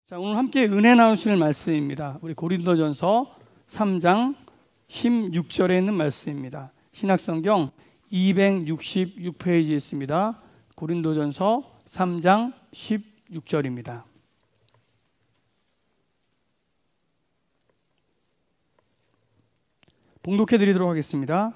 자, 오늘 함께 은혜 나누실 말씀입니다. 우리 고린도전서 3장 16절에 있는 말씀입니다. 신약성경 266페이지에 있습니다. 고린도전서 3장 16절입니다. 봉독해 드리도록 하겠습니다.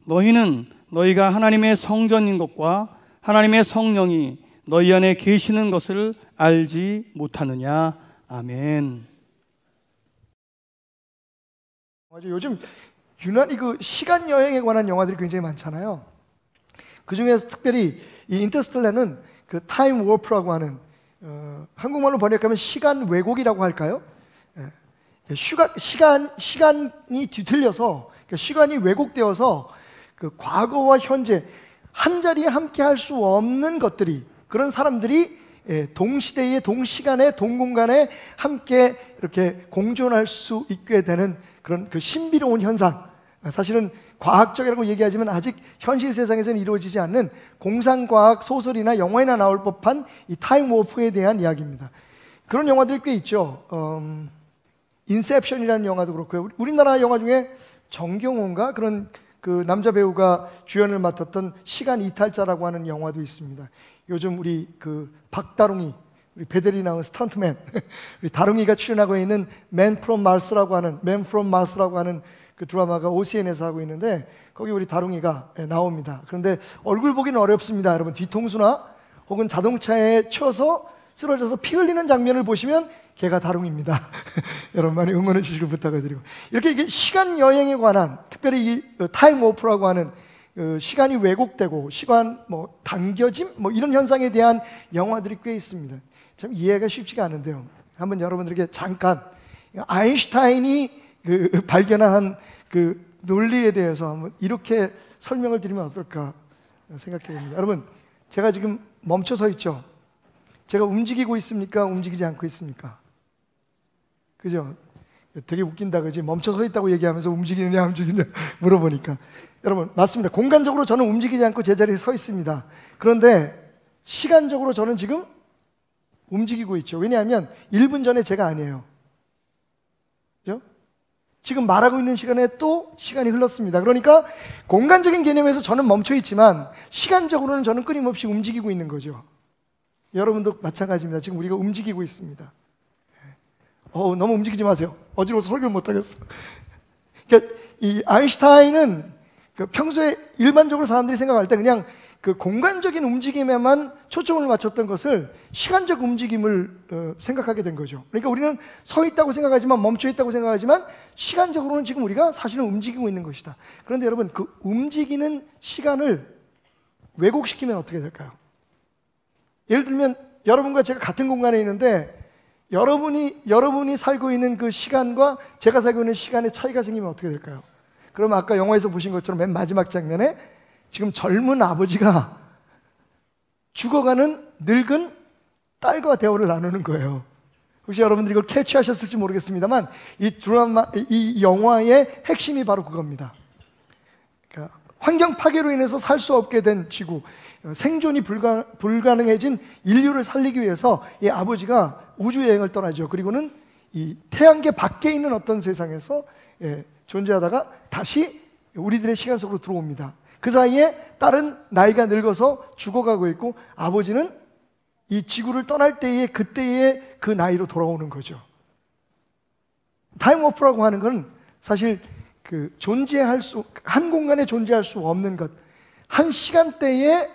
너희는 너희가 하나님의 성전인 것과 하나님의 성령이 너희 안에 계시는 것을 알지 못하느냐. 아멘. 요즘 유난히 그 시간 여행에 관한 영화들이 굉장히 많잖아요. 그 중에서 특별히 이 인터스텔라는 그 타임 워프라고 하는 한국말로 번역하면 시간 왜곡이라고 할까요? 시간이 뒤틀려서, 시간이 왜곡되어서 그 과거와 현재 한 자리에 함께 할 수 없는 것들이, 그런 사람들이 동시대에, 동시간에, 동공간에 함께 이렇게 공존할 수 있게 되는 그런 그 신비로운 현상, 사실은 과학적이라고 얘기하지만 아직 현실 세상에서는 이루어지지 않는 공상과학 소설이나 영화에나 나올 법한 이 타임 워프에 대한 이야기입니다. 그런 영화들이 꽤 있죠. 인셉션이라는 영화도 그렇고요. 우리나라 영화 중에 정경호인가 그런 그 남자 배우가 주연을 맡았던 시간 이탈자라고 하는 영화도 있습니다. 요즘 우리 그 박다롱이, 우리 베델이 나온 스턴트맨 우리 다롱이가 출연하고 있는 Man from Mars라고 하는 그 드라마가 OCN에서 하고 있는데, 거기 우리 다롱이가 나옵니다. 그런데 얼굴 보기는 어렵습니다. 여러분, 뒤통수나 혹은 자동차에 쳐서 쓰러져서 피 흘리는 장면을 보시면 걔가 다롱입니다. 여러분 많이 응원해 주시길 부탁을 드리고, 이렇게 시간 여행에 관한, 특별히 이 타임 워프라고 하는 시간이 왜곡되고 시간 당겨짐 이런 현상에 대한 영화들이 꽤 있습니다. 참 이해가 쉽지가 않은데요. 한번 여러분들에게 잠깐 아인슈타인이 발견한 그 논리에 대해서 한번 이렇게 설명을 드리면 어떨까 생각해 봅니다. 여러분, 제가 지금 멈춰 서 있죠? 제가 움직이고 있습니까? 움직이지 않고 있습니까? 그죠? 되게 웃긴다, 그지? 멈춰 서 있다고 얘기하면서 움직이느냐 안 움직이느냐 물어보니까. 여러분, 맞습니다. 공간적으로 저는 움직이지 않고 제자리에 서 있습니다. 그런데 시간적으로 저는 지금 움직이고 있죠. 왜냐하면 1분 전에 제가 아니에요. 그죠? 지금 말하고 있는 시간에 또 시간이 흘렀습니다. 그러니까 공간적인 개념에서 저는 멈춰 있지만 시간적으로는 저는 끊임없이 움직이고 있는 거죠. 여러분도 마찬가지입니다. 지금 우리가 움직이고 있습니다. 너무 움직이지 마세요. 어지러워서 설교를 못하겠어. 그러니까 이 아인슈타인은 평소에 일반적으로 사람들이 생각할 때 그냥 그 공간적인 움직임에만 초점을 맞췄던 것을 시간적 움직임을 생각하게 된 거죠. 그러니까 우리는 서 있다고 생각하지만, 멈춰 있다고 생각하지만, 시간적으로는 지금 우리가 사실은 움직이고 있는 것이다. 그런데 여러분, 그 움직이는 시간을 왜곡시키면 어떻게 될까요? 예를 들면 여러분과 제가 같은 공간에 있는데 여러분이 살고 있는 그 시간과 제가 살고 있는 시간의 차이가 생기면 어떻게 될까요? 그러면 아까 영화에서 보신 것처럼 맨 마지막 장면에 지금 젊은 아버지가 죽어가는 늙은 딸과 대화를 나누는 거예요. 혹시 여러분들이 이걸 캐치하셨을지 모르겠습니다만 이 영화의 핵심이 바로 그겁니다. 그러니까 환경 파괴로 인해서 살 수 없게 된 지구, 생존이 불가능해진 인류를 살리기 위해서 이 아버지가 우주여행을 떠나죠. 그리고는 이 태양계 밖에 있는 어떤 세상에서 존재하다가 다시 우리들의 시간 속으로 들어옵니다. 그 사이에 딸은 나이가 늙어서 죽어가고 있고, 아버지는 이 지구를 떠날 때의 그때의 그 나이로 돌아오는 거죠. 타임 워프라고 하는 건 사실 한 공간에 존재할 수 없는 것, 한 시간대에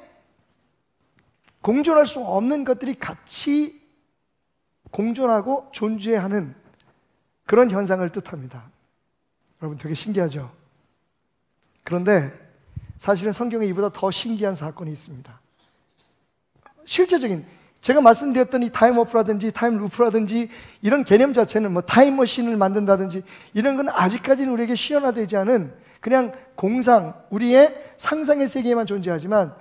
공존할 수 없는 것들이 같이 공존하고 존재하는 그런 현상을 뜻합니다. 여러분, 되게 신기하죠? 그런데 사실은 성경에 이보다 더 신기한 사건이 있습니다. 실제적인, 제가 말씀드렸던 이 타임 워프라든지 타임 루프라든지 이런 개념 자체는 타임머신을 만든다든지 이런 건 아직까지는 우리에게 실현화되지 않은 그냥 우리의 상상의 세계에만 존재하지만,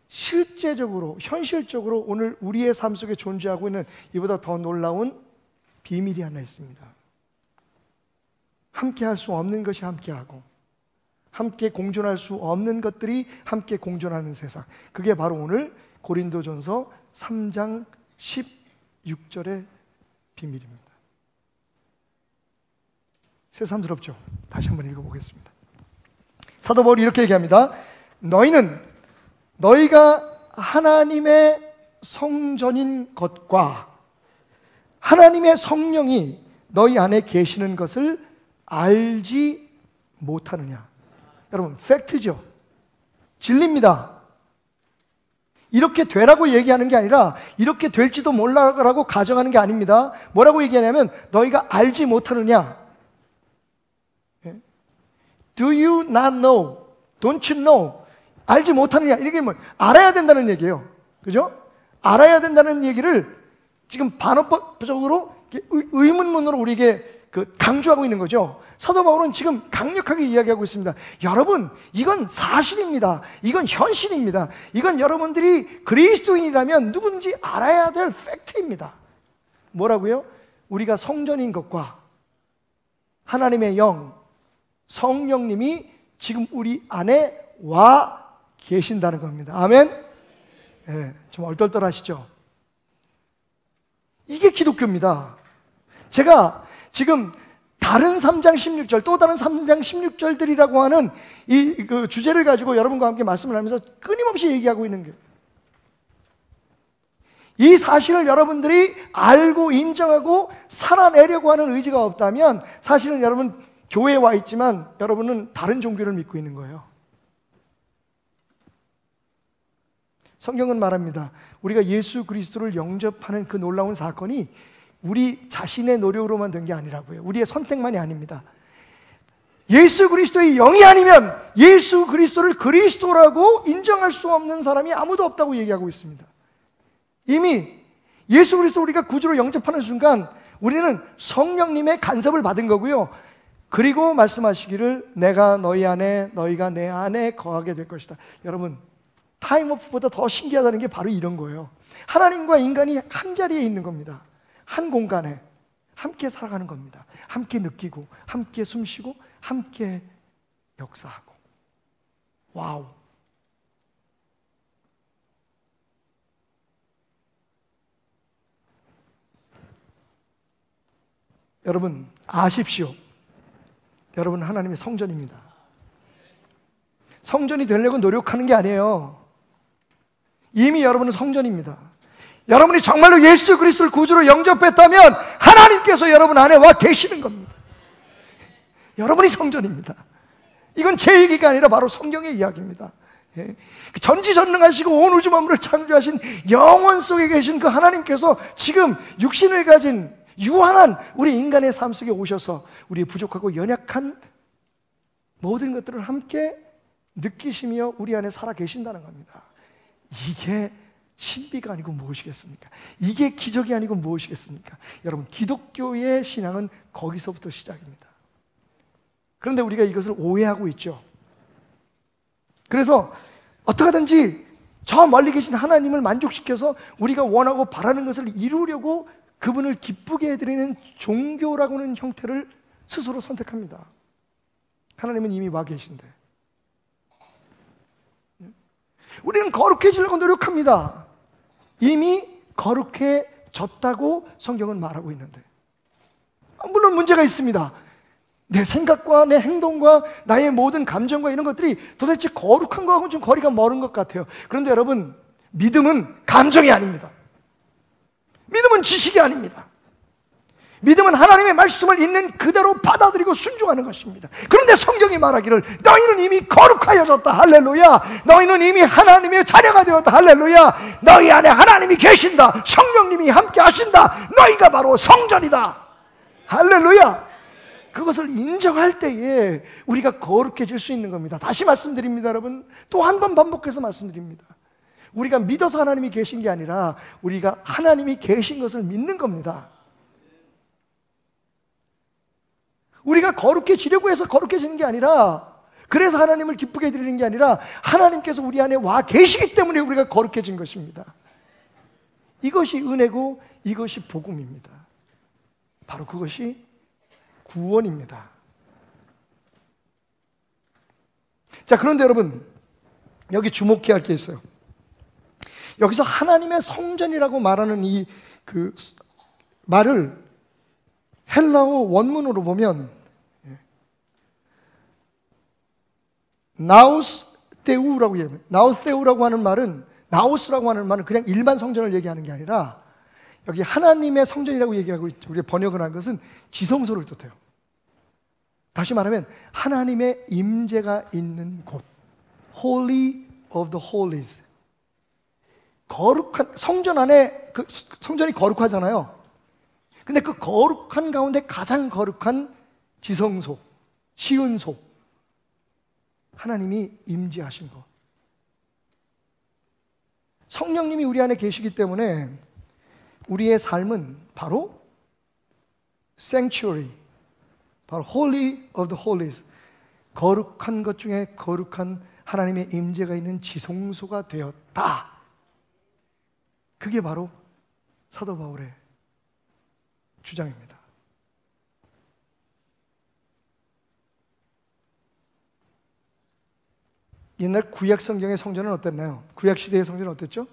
실제적으로, 현실적으로 오늘 우리의 삶 속에 존재하고 있는 이보다 더 놀라운 비밀이 하나 있습니다. 함께 할 수 없는 것이 함께하고, 함께 공존할 수 없는 것들이 함께 공존하는 세상, 그게 바로 오늘 고린도전서 3장 16절의 비밀입니다. 새삼스럽죠? 다시 한번 읽어보겠습니다. 사도 바울이 이렇게 얘기합니다. 너희가 하나님의 성전인 것과 하나님의 성령이 너희 안에 계시는 것을 알지 못하느냐. 여러분, 팩트죠. 진리입니다. 이렇게 되라고 얘기하는 게 아니라 이렇게 될지도 몰라라고 가정하는 게 아닙니다. 뭐라고 얘기하냐면 너희가 알지 못하느냐. Do you not know? Don't you know? 알지 못하느냐. 이게 뭐 알아야 된다는 얘기예요. 그죠? 알아야 된다는 얘기를 지금 반어법적으로 의문문으로 우리에게 강조하고 있는 거죠. 사도 바울은 지금 강력하게 이야기하고 있습니다. 여러분, 이건 사실입니다. 이건 현실입니다. 이건 여러분들이 그리스도인이라면 누군지 알아야 될 팩트입니다. 뭐라고요? 우리가 성전인 것과 하나님의 영, 성령님이 지금 우리 안에 와 계신다는 겁니다. 아멘? 네, 좀 얼떨떨하시죠? 이게 기독교입니다. 제가 지금 다른 3장 16절, 또 다른 3장 16절들이라고 하는 이 주제를 가지고 여러분과 함께 말씀을 하면서 끊임없이 얘기하고 있는 거예요. 이 사실을 여러분들이 알고 인정하고 살아내려고 하는 의지가 없다면 사실은 여러분 교회에 와 있지만 여러분은 다른 종교를 믿고 있는 거예요. 성경은 말합니다. 우리가 예수 그리스도를 영접하는 그 놀라운 사건이 우리 자신의 노력으로만 된 게 아니라고요. 우리의 선택만이 아닙니다. 예수 그리스도의 영이 아니면 예수 그리스도를 그리스도라고 인정할 수 없는 사람이 아무도 없다고 얘기하고 있습니다. 이미 예수 그리스도 우리가 구주로 영접하는 순간 우리는 성령님의 간섭을 받은 거고요. 그리고 말씀하시기를 내가 너희 안에 너희가 내 안에 거하게 될 것이다. 여러분, 타임오프보다 더 신기하다는 게 바로 이런 거예요. 하나님과 인간이 한 자리에 있는 겁니다. 한 공간에 함께 살아가는 겁니다. 함께 느끼고 함께 숨쉬고 함께 역사하고. 와우. 여러분 아십시오. 여러분 하나님의 성전입니다. 성전이 되려고 노력하는 게 아니에요. 이미 여러분은 성전입니다. 여러분이 정말로 예수 그리스도를 구주로 영접했다면 하나님께서 여러분 안에 와 계시는 겁니다. 여러분이 성전입니다. 이건 제 얘기가 아니라 바로 성경의 이야기입니다. 전지전능하시고 온 우주 만물을 창조하신 영원 속에 계신 그 하나님께서 지금 육신을 가진 유한한 우리 인간의 삶 속에 오셔서 우리의 부족하고 연약한 모든 것들을 함께 느끼시며 우리 안에 살아 계신다는 겁니다. 이게 신비가 아니고 무엇이겠습니까? 이게 기적이 아니고 무엇이겠습니까? 여러분, 기독교의 신앙은 거기서부터 시작입니다. 그런데 우리가 이것을 오해하고 있죠. 그래서 어떻게든지 저 멀리 계신 하나님을 만족시켜서 우리가 원하고 바라는 것을 이루려고 그분을 기쁘게 해드리는 종교라고 하는 형태를 스스로 선택합니다. 하나님은 이미 와 계신데 우리는 거룩해지려고 노력합니다. 이미 거룩해졌다고 성경은 말하고 있는데 물론 문제가 있습니다. 내 생각과 내 행동과 나의 모든 감정과 이런 것들이 도대체 거룩한 거하고는 좀 거리가 멀은 것 같아요. 그런데 여러분, 믿음은 감정이 아닙니다. 믿음은 지식이 아닙니다. 믿음은 하나님의 말씀을 있는 그대로 받아들이고 순종하는 것입니다. 그런데 성경이 말하기를 너희는 이미 거룩하여졌다. 할렐루야. 너희는 이미 하나님의 자녀가 되었다. 할렐루야. 너희 안에 하나님이 계신다. 성령님이 함께 하신다. 너희가 바로 성전이다. 할렐루야. 그것을 인정할 때에 우리가 거룩해질 수 있는 겁니다. 다시 말씀드립니다, 여러분. 또 한 번 반복해서 말씀드립니다. 우리가 믿어서 하나님이 계신 게 아니라 우리가 하나님이 계신 것을 믿는 겁니다. 우리가 거룩해지려고 해서 거룩해지는 게 아니라, 그래서 하나님을 기쁘게 해드리는 게 아니라 하나님께서 우리 안에 와 계시기 때문에 우리가 거룩해진 것입니다. 이것이 은혜고 이것이 복음입니다. 바로 그것이 구원입니다. 자, 그런데 여러분, 여기 주목해야 할 게 있어요. 여기서 하나님의 성전이라고 말하는 이 말을 헬라어 원문으로 보면 나우스테우라고 얘기해요. 나우스테우라고 하는 말은, 나우스라고 하는 말은 그냥 일반 성전을 얘기하는 게 아니라 여기 하나님의 성전이라고 얘기하고 우리가 번역을 한 것은 지성소를 뜻해요. 다시 말하면 하나님의 임재가 있는 곳, Holy of the Holies. 거룩한 성전 안에, 그 성전이 거룩하잖아요. 근데 그 거룩한 가운데 가장 거룩한 지성소, 시은소, 하나님이 임재하신 것. 성령님이 우리 안에 계시기 때문에 우리의 삶은 바로 sanctuary, 바로 Holy of the Holies, 거룩한 것 중에 거룩한 하나님의 임재가 있는 지성소가 되었다. 그게 바로 사도 바울의 주장입니다. 옛날 구약 성경의 성전은 어땠나요? 구약 시대의 성전은 어땠죠?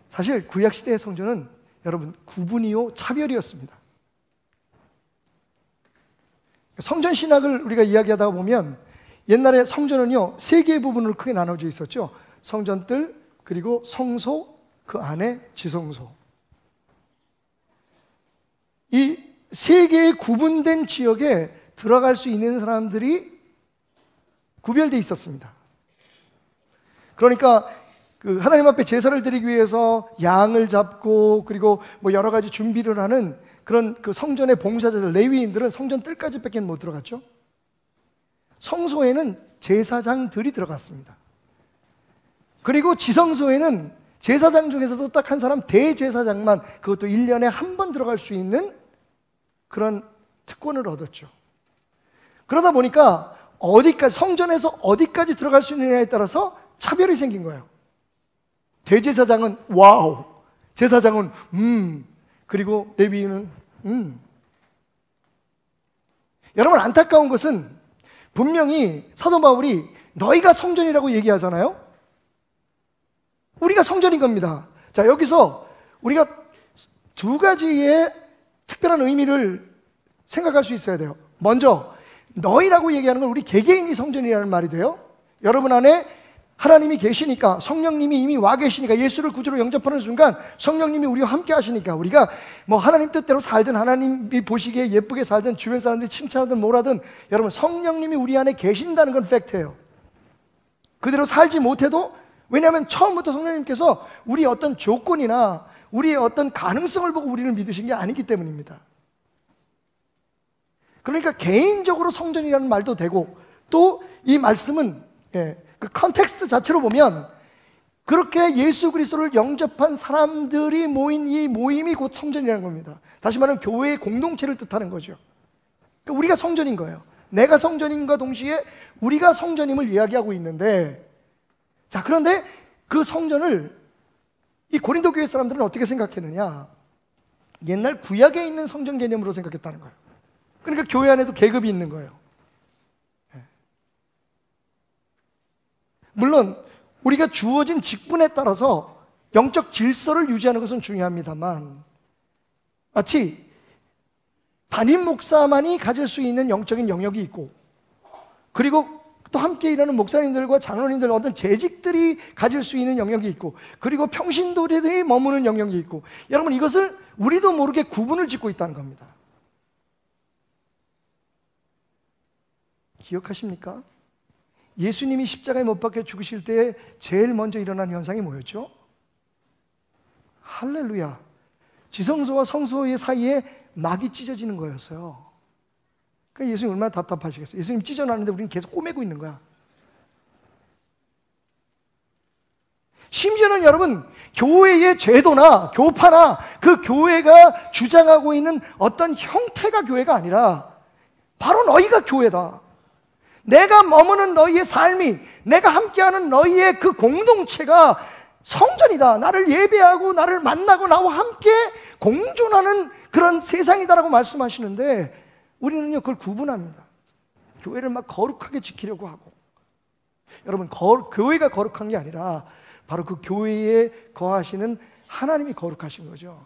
사실 구약 시대의 성전은 여러분 구분이요 차별이었습니다. 성전 신학을 우리가 이야기하다 보면 옛날에 성전은요 세 개의 부분으로 크게 나눠져 있었죠. 성전뜰, 그리고 성소, 그 안에 지성소. 이 세 개의 구분된 지역에 들어갈 수 있는 사람들이 구별되어 있었습니다. 그러니까 그 하나님 앞에 제사를 드리기 위해서 양을 잡고 그리고 뭐 여러 가지 준비를 하는 그런 그 성전의 봉사자들, 레위인들은 성전 뜰까지밖에 못 들어갔죠. 성소에는 제사장들이 들어갔습니다. 그리고 지성소에는 제사장 중에서도 딱 한 사람, 대제사장만, 그것도 1년에 한 번 들어갈 수 있는 그런 특권을 얻었죠. 그러다 보니까 어디까지, 성전에서 어디까지 들어갈 수 있느냐에 따라서 차별이 생긴 거예요. 대제사장은 와우, 제사장은 그리고 레위인은 여러분, 안타까운 것은 분명히 사도 바울이 너희가 성전이라고 얘기하잖아요. 우리가 성전인 겁니다. 자, 여기서 우리가 두 가지의 특별한 의미를 생각할 수 있어야 돼요. 먼저 너희라고 얘기하는 건 우리 개개인이 성전이라는 말이 돼요. 여러분 안에 하나님이 계시니까, 성령님이 이미 와 계시니까, 예수를 구주로 영접하는 순간 성령님이 우리와 함께 하시니까 우리가 뭐 하나님 뜻대로 살든 하나님이 보시기에 예쁘게 살든 주변 사람들이 칭찬하든 뭐라든, 여러분 성령님이 우리 안에 계신다는 건 팩트예요. 그대로 살지 못해도, 왜냐하면 처음부터 성령님께서 우리의 어떤 조건이나 우리의 어떤 가능성을 보고 우리를 믿으신 게 아니기 때문입니다. 그러니까 개인적으로 성전이라는 말도 되고, 또 이 말씀은 그 컨텍스트 자체로 보면 그렇게 예수 그리스도를 영접한 사람들이 모인 이 모임이 곧 성전이라는 겁니다. 다시 말하면 교회의 공동체를 뜻하는 거죠. 그러니까 우리가 성전인 거예요. 내가 성전인과 동시에 우리가 성전임을 이야기하고 있는데, 자, 그런데 그 성전을 이 고린도 교회 사람들은 어떻게 생각했느냐? 옛날 구약에 있는 성전 개념으로 생각했다는 거예요. 그러니까 교회 안에도 계급이 있는 거예요. 물론 우리가 주어진 직분에 따라서 영적 질서를 유지하는 것은 중요합니다만, 마치 담임 목사만이 가질 수 있는 영적인 영역이 있고, 그리고 또 함께 일하는 목사님들과 장로님들, 어떤 재직들이 가질 수 있는 영역이 있고, 그리고 평신도들이 머무는 영역이 있고, 여러분 이것을 우리도 모르게 구분을 짓고 있다는 겁니다. 기억하십니까? 예수님이 십자가에 못 박혀 죽으실 때 제일 먼저 일어난 현상이 뭐였죠? 할렐루야, 지성소와 성소의 사이에 막이 찢어지는 거였어요. 그러니까 예수님 얼마나 답답하시겠어요. 예수님 찢어놨는데 우리는 계속 꼬매고 있는 거야. 심지어는 여러분, 교회의 제도나 교파나 그 교회가 주장하고 있는 어떤 형태가 교회가 아니라 바로 너희가 교회다. 내가 머무는 너희의 삶이, 내가 함께하는 너희의 그 공동체가 성전이다. 나를 예배하고 나를 만나고 나와 함께 공존하는 그런 세상이다라고 말씀하시는데, 우리는요 그걸 구분합니다. 교회를 막 거룩하게 지키려고 하고, 여러분 교회가 거룩한 게 아니라 바로 그 교회에 거하시는 하나님이 거룩하신 거죠.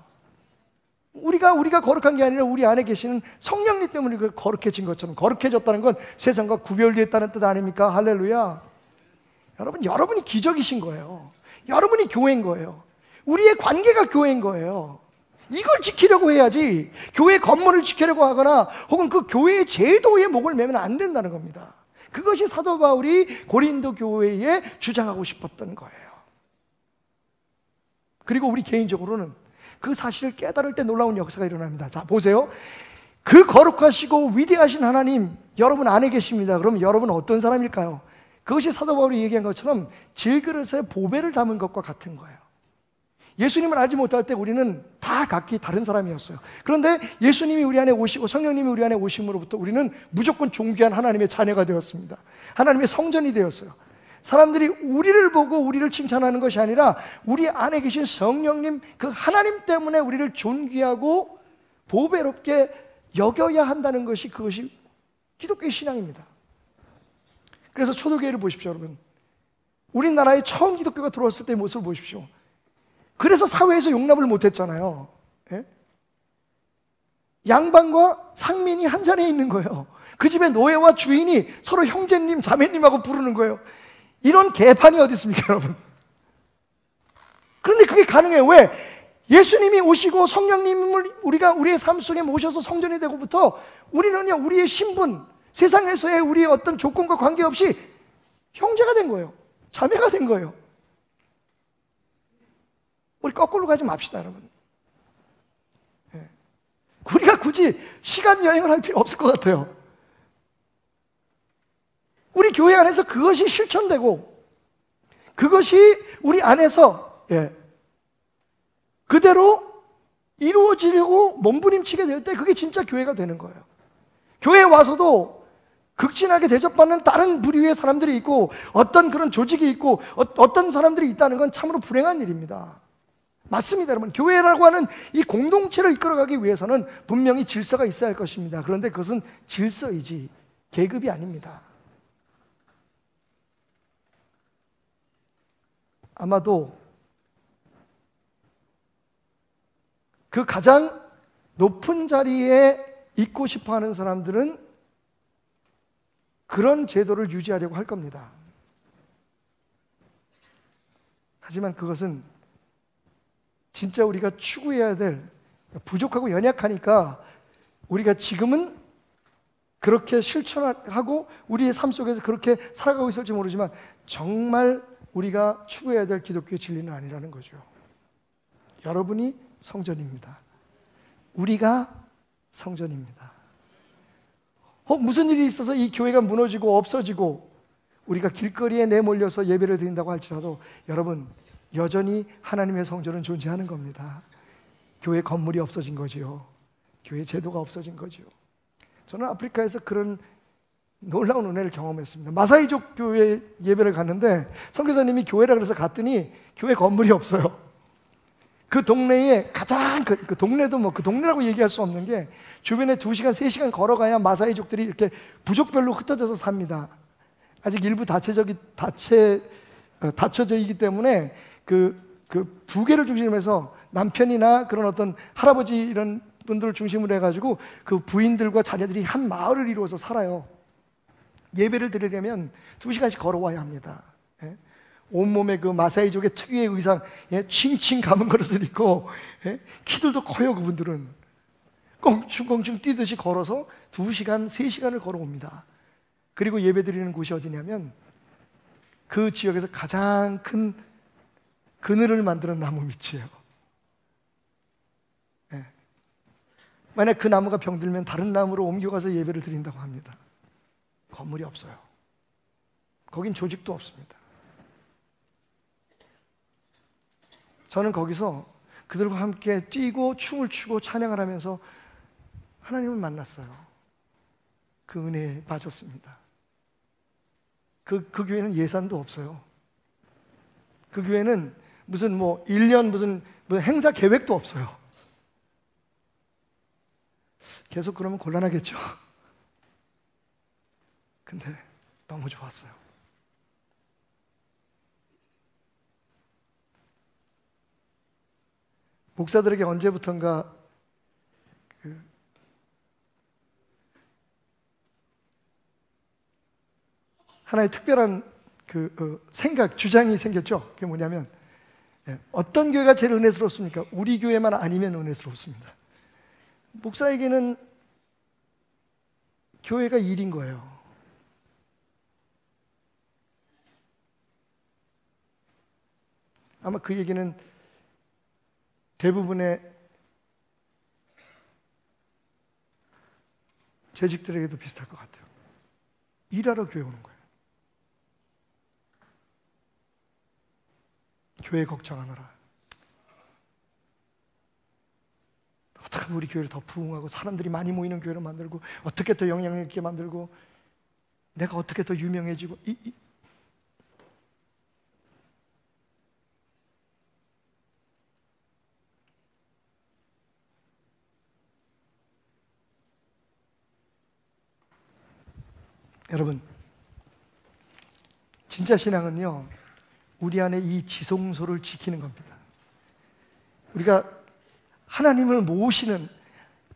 우리가 거룩한 게 아니라 우리 안에 계시는 성령님 때문에 거룩해진 것처럼, 거룩해졌다는 건 세상과 구별됐다는 뜻 아닙니까? 할렐루야. 여러분이 기적이신 거예요. 여러분이 교회인 거예요. 우리의 관계가 교회인 거예요. 이걸 지키려고 해야지 교회 건물을 지키려고 하거나 혹은 그 교회의 제도에 목을 매면 안 된다는 겁니다. 그것이 사도 바울이 고린도 교회에 주장하고 싶었던 거예요. 그리고 우리 개인적으로는 그 사실을 깨달을 때 놀라운 역사가 일어납니다. 자, 보세요. 그 거룩하시고 위대하신 하나님 여러분 안에 계십니다. 그럼 여러분은 어떤 사람일까요? 그것이 사도 바울이 얘기한 것처럼 질그릇에 보배를 담은 것과 같은 거예요. 예수님을 알지 못할 때 우리는 다 각기 다른 사람이었어요. 그런데 예수님이 우리 안에 오시고 성령님이 우리 안에 오심으로부터 우리는 무조건 존귀한 하나님의 자녀가 되었습니다. 하나님의 성전이 되었어요. 사람들이 우리를 보고 우리를 칭찬하는 것이 아니라 우리 안에 계신 성령님, 그 하나님 때문에 우리를 존귀하고 보배롭게 여겨야 한다는 것이, 그것이 기독교의 신앙입니다. 그래서 초대교회를 보십시오, 여러분. 우리나라에 처음 기독교가 들어왔을 때의 모습을 보십시오. 그래서 사회에서 용납을 못했잖아요. 예? 양반과 상민이 한 자리에 있는 거예요. 그 집의 노예와 주인이 서로 형제님, 자매님하고 부르는 거예요. 이런 개판이 어디 있습니까, 여러분? 그런데 그게 가능해요. 왜? 예수님이 오시고 성령님을 우리의 삶 속에 모셔서 성전이 되고부터 우리는요, 우리의 신분, 세상에서의 우리의 어떤 조건과 관계없이 형제가 된 거예요. 자매가 된 거예요. 우리 거꾸로 가지 맙시다, 여러분. 예. 우리가 굳이 시간 여행을 할 필요 없을 것 같아요. 우리 교회 안에서 그것이 실천되고 그것이 우리 안에서 그대로 이루어지려고 몸부림치게 될 때 그게 진짜 교회가 되는 거예요. 교회에 와서도 극진하게 대접받는 다른 부류의 사람들이 있고 어떤 그런 조직이 있고 어떤 사람들이 있다는 건 참으로 불행한 일입니다. 맞습니다, 여러분. 교회라고 하는 이 공동체를 이끌어가기 위해서는 분명히 질서가 있어야 할 것입니다. 그런데 그것은 질서이지 계급이 아닙니다. 아마도 그 가장 높은 자리에 있고 싶어 하는 사람들은 그런 제도를 유지하려고 할 겁니다. 하지만 그것은 진짜 우리가 추구해야 될, 부족하고 연약하니까 우리가 지금은 그렇게 실천하고 우리의 삶 속에서 그렇게 살아가고 있을지 모르지만 정말 우리가 추구해야 될 기독교의 진리는 아니라는 거죠. 여러분이 성전입니다. 우리가 성전입니다. 무슨 일이 있어서 이 교회가 무너지고 없어지고 우리가 길거리에 내몰려서 예배를 드린다고 할지라도 여러분, 여전히 하나님의 성전은 존재하는 겁니다. 교회 건물이 없어진 거지요. 교회 제도가 없어진 거지요. 저는 아프리카에서 그런 놀라운 은혜를 경험했습니다. 마사이족 교회 예배를 갔는데 선교사님이 교회라 그래서 갔더니 교회 건물이 없어요. 그 동네에 가장 그 동네도 뭐 그 동네라고 얘기할 수 없는 게 주변에 2시간, 3시간 걸어가야 마사이족들이 이렇게 부족별로 흩어져서 삽니다. 아직 일부 다처져 있기 때문에 그 부계를 중심으로 해서 남편이나 그런 어떤 할아버지 이런 분들을 중심으로 해가지고 그 부인들과 자녀들이 한 마을을 이루어서 살아요. 예배를 드리려면 2시간씩 걸어와야 합니다. 온몸에 그 마사이족의 특유의 의상, 칭칭 감은 그릇을 입고, 키들도 커요. 그분들은 껑충껑충 뛰듯이 걸어서 2시간, 3시간을 걸어옵니다. 그리고 예배 드리는 곳이 어디냐면 그 지역에서 가장 큰 그늘을 만드는 나무 밑이에요. 만약 그 나무가 병들면 다른 나무로 옮겨가서 예배를 드린다고 합니다. 건물이 없어요. 거긴 조직도 없습니다. 저는 거기서 그들과 함께 뛰고 춤을 추고 찬양을 하면서 하나님을 만났어요. 그 은혜에 빠졌습니다. 그 교회는 예산도 없어요. 그 교회는 무슨 1년 무슨 행사 계획도 없어요. 계속 그러면 곤란하겠죠. 근데 너무 좋았어요. 목사들에게 언제부턴가 하나의 특별한 생각, 주장이 생겼죠. 그게 뭐냐면 어떤 교회가 제일 은혜스럽습니까? 우리 교회만 아니면 은혜스럽습니다. 목사에게는 교회가 일인 거예요. 아마 그 얘기는 대부분의 재직들에게도 비슷할 것 같아요. 일하러 교회 오는 거예요. 교회 걱정하느라. 어떻게 하면 우리 교회를 더 부흥하고 사람들이 많이 모이는 교회로 만들고, 어떻게 더 영향력 있게 만들고, 내가 어떻게 더 유명해지고. 여러분, 진짜 신앙은요, 우리 안에 이 지성소를 지키는 겁니다. 우리가 하나님을 모시는,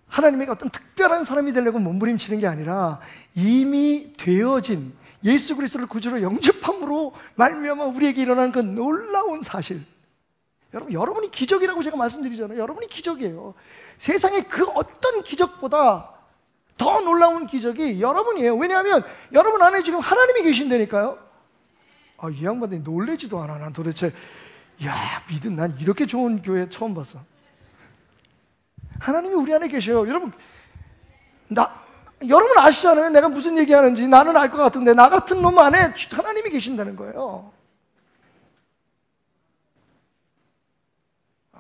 하나님의 어떤 특별한 사람이 되려고 몸부림치는 게 아니라 이미 되어진 예수 그리스도를 구주로 영접함으로 말미암아 우리에게 일어나는 그 놀라운 사실. 여러분이 기적이라고 제가 말씀드리잖아요. 여러분이 기적이에요. 세상의 그 어떤 기적보다 더 놀라운 기적이 여러분이에요. 왜냐하면 여러분 안에 지금 하나님이 계신다니까요. 이 양반들이 놀래지도 않아. 난 도대체 믿은, 난 이렇게 좋은 교회 처음 봤어. 하나님이 우리 안에 계셔요. 여러분 아시잖아요. 내가 무슨 얘기하는지. 나는 알 것 같은데 나 같은 놈 안에 하나님이 계신다는 거예요.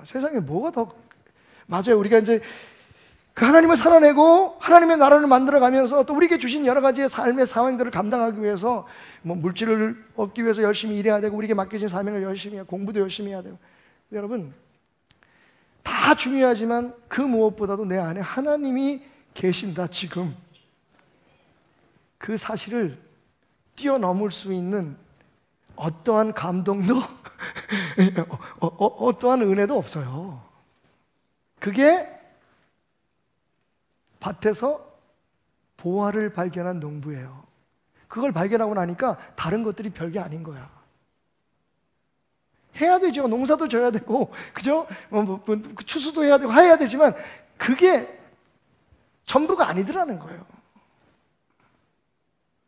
세상에 뭐가 더 맞아요. 우리가 이제 그 하나님을 살아내고 하나님의 나라를 만들어가면서 또 우리에게 주신 여러 가지의 삶의 상황들을 감당하기 위해서 물질을 얻기 위해서 열심히 일해야 되고, 우리에게 맡겨진 사명을 열심히 해야, 공부도 열심히 해야 되고. 여러분, 다 중요하지만 그 무엇보다도 내 안에 하나님이 계신다, 지금. 그 사실을 뛰어넘을 수 있는 어떠한 감동도 어떠한 은혜도 없어요. 그게 밭에서 보화를 발견한 농부예요. 그걸 발견하고 나니까 다른 것들이 별게 아닌 거야. 해야 되죠. 농사도 져야 되고, 그죠? 추수도 해야 되고, 해야 되지만 그게 전부가 아니더라는 거예요.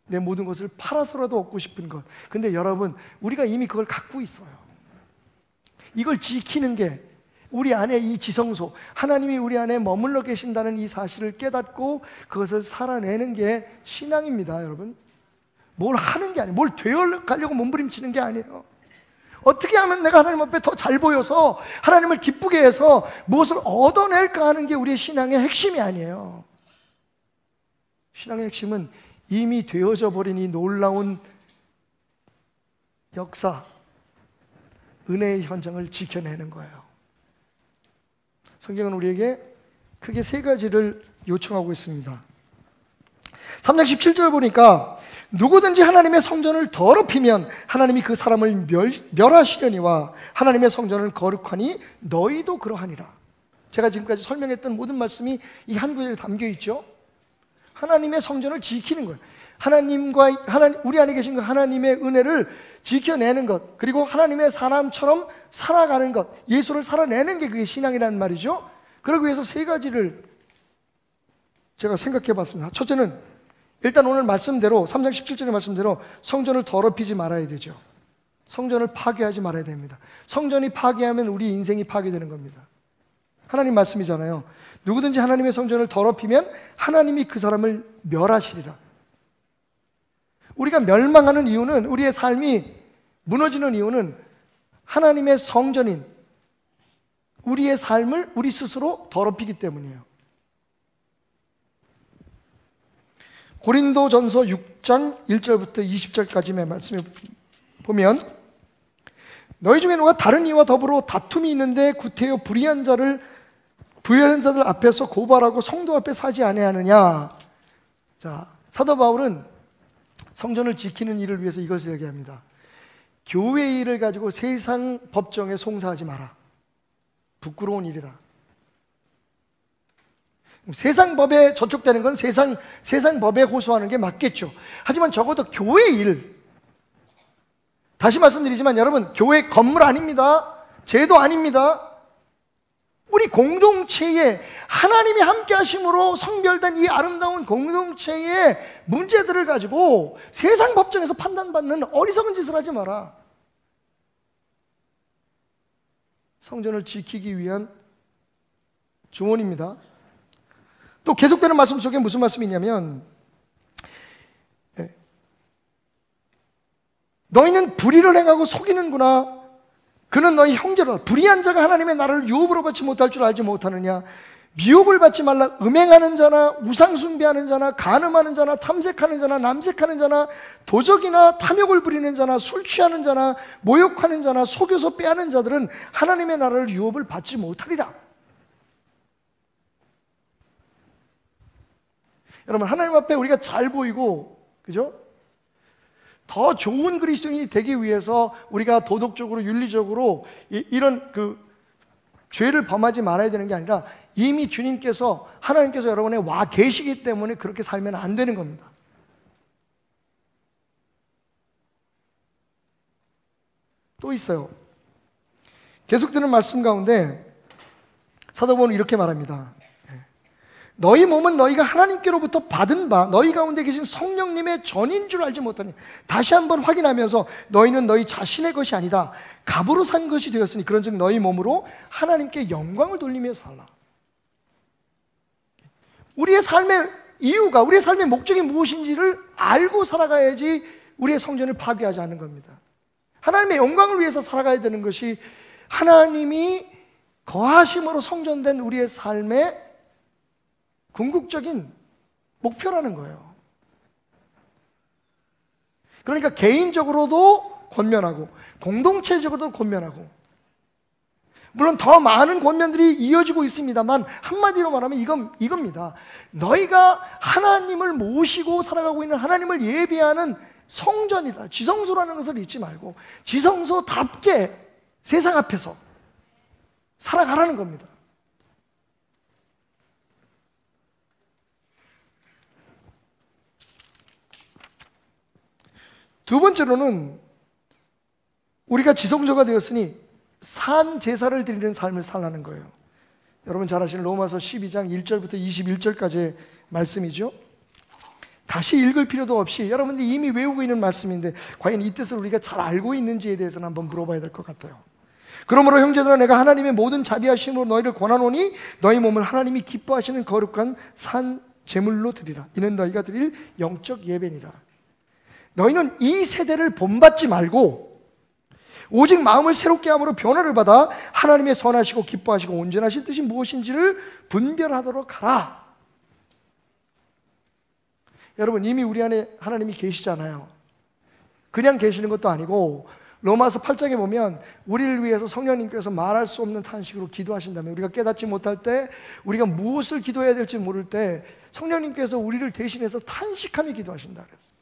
내 모든 것을 팔아서라도 얻고 싶은 것. 근데 여러분, 우리가 이미 그걸 갖고 있어요. 이걸 지키는 게 우리 안에 이 지성소, 하나님이 우리 안에 머물러 계신다는 이 사실을 깨닫고 그것을 살아내는 게 신앙입니다, 여러분. 뭘 하는 게 아니에요. 뭘 되어가려고 몸부림치는 게 아니에요. 어떻게 하면 내가 하나님 앞에 더 잘 보여서 하나님을 기쁘게 해서 무엇을 얻어낼까 하는 게 우리의 신앙의 핵심이 아니에요. 신앙의 핵심은 이미 되어져 버린 이 놀라운 역사, 은혜의 현장을 지켜내는 거예요. 성경은 우리에게 크게 세 가지를 요청하고 있습니다. 3장 17절 보니까 누구든지 하나님의 성전을 더럽히면 하나님이 그 사람을 멸하시려니와 하나님의 성전을 거룩하니 너희도 그러하니라. 제가 지금까지 설명했던 모든 말씀이 이 한 구절에 담겨 있죠. 하나님의 성전을 지키는 거예요. 우리 안에 계신 그 하나님의 은혜를 지켜내는 것, 그리고 하나님의 사람처럼 살아가는 것, 예수를 살아내는 게 그게 신앙이라는 말이죠. 그러기 위해서 세 가지를 제가 생각해 봤습니다. 첫째는 일단 오늘 말씀대로 3장 17절의 말씀대로 성전을 더럽히지 말아야 되죠. 성전을 파괴하지 말아야 됩니다. 성전이 파괴하면 우리 인생이 파괴되는 겁니다. 하나님 말씀이잖아요. 누구든지 하나님의 성전을 더럽히면 하나님이 그 사람을 멸하시리라. 우리가 멸망하는 이유는, 우리의 삶이 무너지는 이유는 하나님의 성전인 우리의 삶을 우리 스스로 더럽히기 때문이에요. 고린도전서 6장 1절부터 20절까지의 말씀을 보면, 너희 중에 누가 다른 이와 더불어 다툼이 있는데 구태여 불의한 자들 앞에서 고발하고 성도 앞에 사지 아니하느냐. 자, 사도 바울은 성전을 지키는 일을 위해서 이것을 얘기합니다. 교회의 일을 가지고 세상 법정에 송사하지 마라. 부끄러운 일이다. 세상 법에 저촉되는 건 세상 법에 호소하는 게 맞겠죠. 하지만 적어도 교회의 일, 다시 말씀드리지만 여러분, 교회 건물 아닙니다. 제도 아닙니다. 우리 공동체에 하나님이 함께 하심으로 성별된 이 아름다운 공동체의 문제들을 가지고 세상 법정에서 판단받는 어리석은 짓을 하지 마라. 성전을 지키기 위한 조언입니다. 또 계속되는 말씀 속에 무슨 말씀이 있냐면, 너희는 불의를 행하고 속이는구나. 그는 너희 형제로다. 불의한 자가 하나님의 나라를 유업으로 받지 못할 줄 알지 못하느냐. 미혹을 받지 말라. 음행하는 자나 우상 숭배하는 자나 간음하는 자나 탐색하는 자나 남색하는 자나 도적이나 탐욕을 부리는 자나 술 취하는 자나 모욕하는 자나 속여서 빼앗는 자들은 하나님의 나라를 유업을 받지 못하리라. 여러분, 하나님 앞에 우리가 잘 보이고, 그죠? 더 좋은 그리스도인이 되기 위해서 우리가 도덕적으로 윤리적으로 이런 죄를 범하지 말아야 되는 게 아니라 이미 주님께서, 하나님께서 여러분에 와 계시기 때문에 그렇게 살면 안 되는 겁니다. 또 있어요. 계속되는 말씀 가운데 사도 바울은 이렇게 말합니다. 너희 몸은 너희가 하나님께로부터 받은 바 너희 가운데 계신 성령님의 전인 줄 알지 못하니. 다시 한번 확인하면서 너희는 너희 자신의 것이 아니다. 값으로 산 것이 되었으니 그런즉 너희 몸으로 하나님께 영광을 돌리며 살라. 우리의 삶의 이유가, 우리의 삶의 목적이 무엇인지를 알고 살아가야지 우리의 성전을 파괴하지 않는 겁니다. 하나님의 영광을 위해서 살아가야 되는 것이 하나님이 거하심으로 성전된 우리의 삶의 궁극적인 목표라는 거예요. 그러니까 개인적으로도 권면하고 공동체적으로도 권면하고, 물론 더 많은 권면들이 이어지고 있습니다만 한마디로 말하면 이겁니다. 너희가 하나님을 모시고 살아가고 있는, 하나님을 예배하는 성전이다. 지성소라는 것을 잊지 말고 지성소답게 세상 앞에서 살아가라는 겁니다. 두 번째로는 우리가 지성소가 되었으니 산 제사를 드리는 삶을 살라는 거예요. 여러분 잘 아시는 로마서 12장 1절부터 21절까지의 말씀이죠. 다시 읽을 필요도 없이 여러분들이 이미 외우고 있는 말씀인데 과연 이 뜻을 우리가 잘 알고 있는지에 대해서는 한번 물어봐야 될 것 같아요. 그러므로 형제들아, 내가 하나님의 모든 자비하심으로 너희를 권하노니 너희 몸을 하나님이 기뻐하시는 거룩한 산 제물로 드리라. 이는 너희가 드릴 영적 예배니라. 너희는 이 세대를 본받지 말고 오직 마음을 새롭게 함으로 변화를 받아 하나님의 선하시고 기뻐하시고 온전하신 뜻이 무엇인지를 분별하도록 하라. 여러분, 이미 우리 안에 하나님이 계시잖아요. 그냥 계시는 것도 아니고 로마서 8장에 보면 우리를 위해서 성령님께서 말할 수 없는 탄식으로 기도하신다면, 우리가 깨닫지 못할 때, 우리가 무엇을 기도해야 될지 모를 때 성령님께서 우리를 대신해서 탄식하며 기도하신다 그랬어요.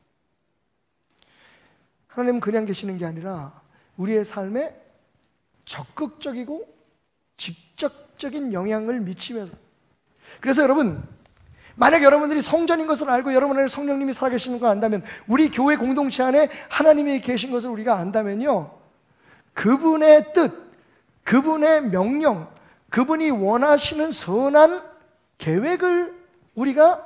하나님은 그냥 계시는 게 아니라 우리의 삶에 적극적이고 직접적인 영향을 미치면서, 그래서 여러분, 만약 여러분들이 성전인 것을 알고 여러분 안에 성령님이 살아계시는 걸 안다면, 우리 교회 공동체 안에 하나님이 계신 것을 우리가 안다면요, 그분의 뜻, 그분의 명령, 그분이 원하시는 선한 계획을 우리가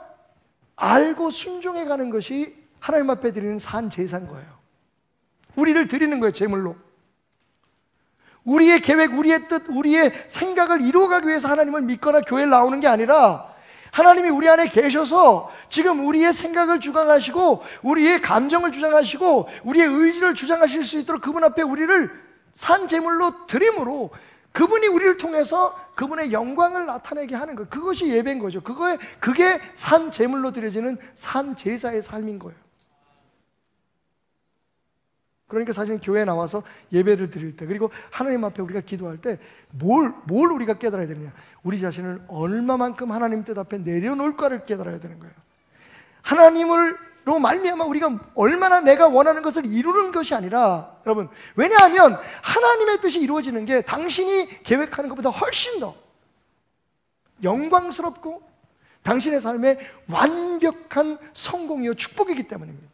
알고 순종해 가는 것이 하나님 앞에 드리는 산 제사인 거예요. 우리를 드리는 거예요, 제물로. 우리의 계획, 우리의 뜻, 우리의 생각을 이루어가기 위해서 하나님을 믿거나 교회에 나오는 게 아니라, 하나님이 우리 안에 계셔서 지금 우리의 생각을 주관하시고 우리의 감정을 주장하시고 우리의 의지를 주장하실 수 있도록 그분 앞에 우리를 산 제물로 드림으로 그분이 우리를 통해서 그분의 영광을 나타내게 하는 것, 그것이 예배인 거죠. 그게 산 제물로 드려지는 산 제사의 삶인 거예요. 그러니까 사실 교회에 나와서 예배를 드릴 때, 그리고 하나님 앞에 우리가 기도할 때 뭘 우리가 깨달아야 되느냐, 우리 자신을 얼마만큼 하나님 뜻 앞에 내려놓을까를 깨달아야 되는 거예요. 하나님으로 말미암아 우리가 얼마나 내가 원하는 것을 이루는 것이 아니라, 여러분, 왜냐하면 하나님의 뜻이 이루어지는 게 당신이 계획하는 것보다 훨씬 더 영광스럽고 당신의 삶의 완벽한 성공이요 축복이기 때문입니다.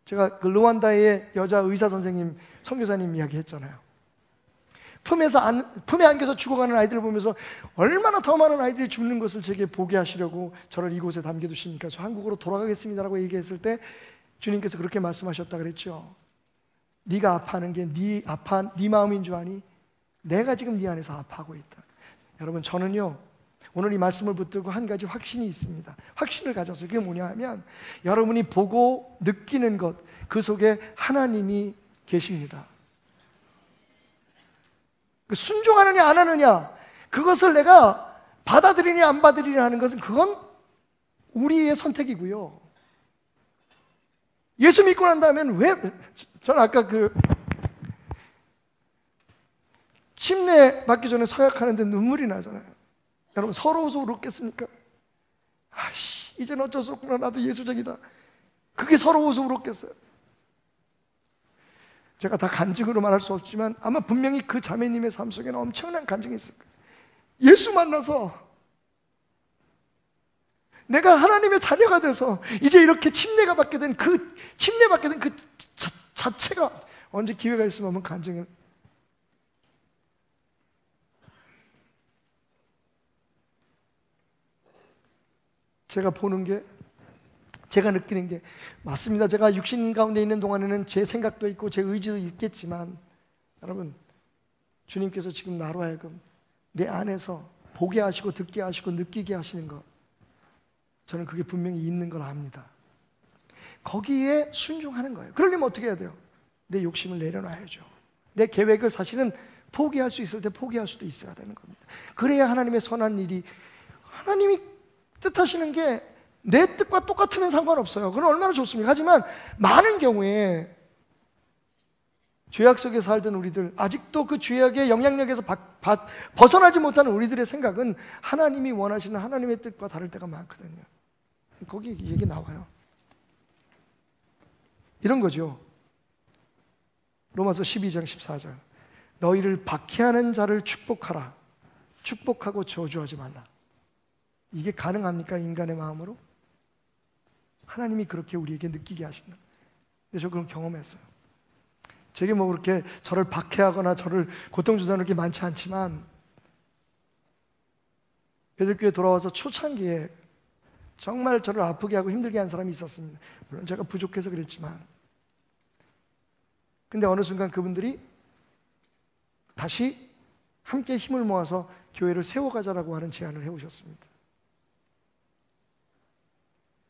제가 그 르완다의 여자 의사 선생님, 선교사님 이야기 했잖아요. 품에 안겨서 죽어가는 아이들을 보면서 얼마나 더 많은 아이들이 죽는 것을 제게 보게 하시려고 저를 이곳에 담겨두십니까? 저 한국으로 돌아가겠습니다라고 얘기했을 때 주님께서 그렇게 말씀하셨다 그랬죠. 네가 아파하는 게 네 마음인 줄 아니? 내가 지금 네 안에서 아파하고 있다. 여러분, 저는요 오늘 이 말씀을 붙들고 한 가지 확신이 있습니다. 확신을 가져서 그게 뭐냐 하면 여러분이 보고 느끼는 것, 그 속에 하나님이 계십니다. 순종하느냐 안 하느냐, 그것을 내가 받아들이냐 안 받아들이냐 하는 것은 그건 우리의 선택이고요. 예수 믿고 난 다음엔 저는 아까 침례 받기 전에 서약하는데 눈물이 나잖아요. 여러분, 서러워서 울었겠습니까? 아씨, 이제는 어쩔 수 없구나, 나도 예수적이다. 그게 서러워서 울었겠어요? 제가 다 간증으로 말할 수 없지만 아마 분명히 그 자매님의 삶 속에는 엄청난 간증이 있을 거예요. 예수 만나서 내가 하나님의 자녀가 돼서 이제 이렇게 침례받게 된 그 자체가, 언제 기회가 있으면 한번 간증을. 제가 보는 게, 제가 느끼는 게 맞습니다. 제가 육신 가운데 있는 동안에는 제 생각도 있고 제 의지도 있겠지만, 여러분, 주님께서 지금 나로 하여금 내 안에서 보게 하시고 듣게 하시고 느끼게 하시는 것, 저는 그게 분명히 있는 걸 압니다. 거기에 순종하는 거예요. 그러려면 어떻게 해야 돼요? 내 욕심을 내려놔야죠. 내 계획을 사실은 포기할 수 있을 때 포기할 수도 있어야 되는 겁니다. 그래야 하나님의 선한 일이, 하나님이 뜻하시는 게 내 뜻과 똑같으면 상관없어요. 그건 얼마나 좋습니까? 하지만 많은 경우에 죄악 속에 살던 우리들, 아직도 그 죄악의 영향력에서 벗어나지 못하는 우리들의 생각은 하나님이 원하시는 하나님의 뜻과 다를 때가 많거든요. 거기 얘기 나와요. 이런 거죠. 로마서 12장 14절, 너희를 박해하는 자를 축복하라. 축복하고 저주하지 말라. 이게 가능합니까? 인간의 마음으로? 하나님이 그렇게 우리에게 느끼게 하시는. 근데 저 그런 경험했어요. 제게 뭐 그렇게 저를 박해하거나 저를 고통 주사는 게 많지 않지만, 베들교회 돌아와서 초창기에 정말 저를 아프게 하고 힘들게 한 사람이 있었습니다. 물론 제가 부족해서 그랬지만, 근데 어느 순간 그분들이 다시 함께 힘을 모아서 교회를 세워가자라고 하는 제안을 해오셨습니다.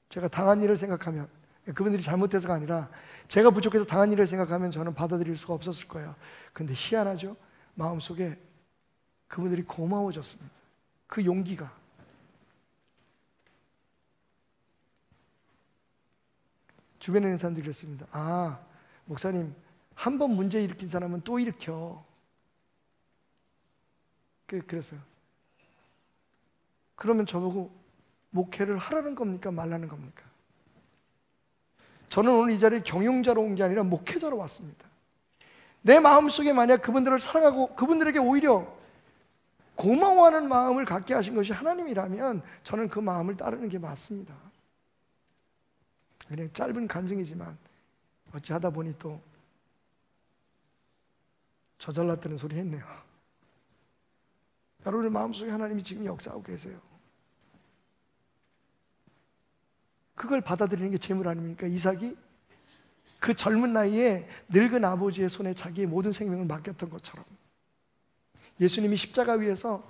제가 당한 일을 생각하면, 그분들이 잘못해서가 아니라 제가 부족해서 당한 일을 생각하면 저는 받아들일 수가 없었을 거예요. 근데 희한하죠? 마음속에 그분들이 고마워졌습니다. 그 용기가. 주변에 있는 사람들이 그랬습니다. 아, 목사님, 한 번 문제 일으킨 사람은 또 일으켜. 그랬어요. 그러면 저보고 목회를 하라는 겁니까? 말라는 겁니까? 저는 오늘 이 자리에 경영자로 온 게 아니라 목회자로 왔습니다. 내 마음속에 만약 그분들을 사랑하고 그분들에게 오히려 고마워하는 마음을 갖게 하신 것이 하나님이라면 저는 그 마음을 따르는 게 맞습니다. 그냥 짧은 간증이지만 어찌 하다 보니 또 저 잘났다는 소리 했네요. 여러분의 마음속에 하나님이 지금 역사하고 계세요. 그걸 받아들이는 게 재물 아닙니까? 이삭이 그 젊은 나이에 늙은 아버지의 손에 자기의 모든 생명을 맡겼던 것처럼, 예수님이 십자가 위에서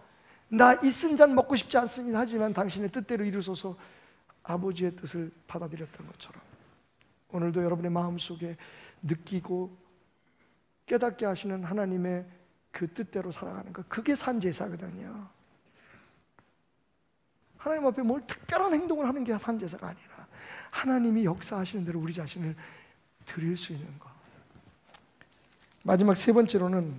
나 이 쓴 잔 먹고 싶지 않습니다 하지만 당신의 뜻대로 이루소서 아버지의 뜻을 받아들였던 것처럼, 오늘도 여러분의 마음속에 느끼고 깨닫게 하시는 하나님의 그 뜻대로 살아가는 것, 그게 산제사거든요. 하나님 앞에 뭘 특별한 행동을 하는 게 산제사가 아니라 하나님이 역사하시는 대로 우리 자신을 드릴 수 있는 것. 마지막 세 번째로는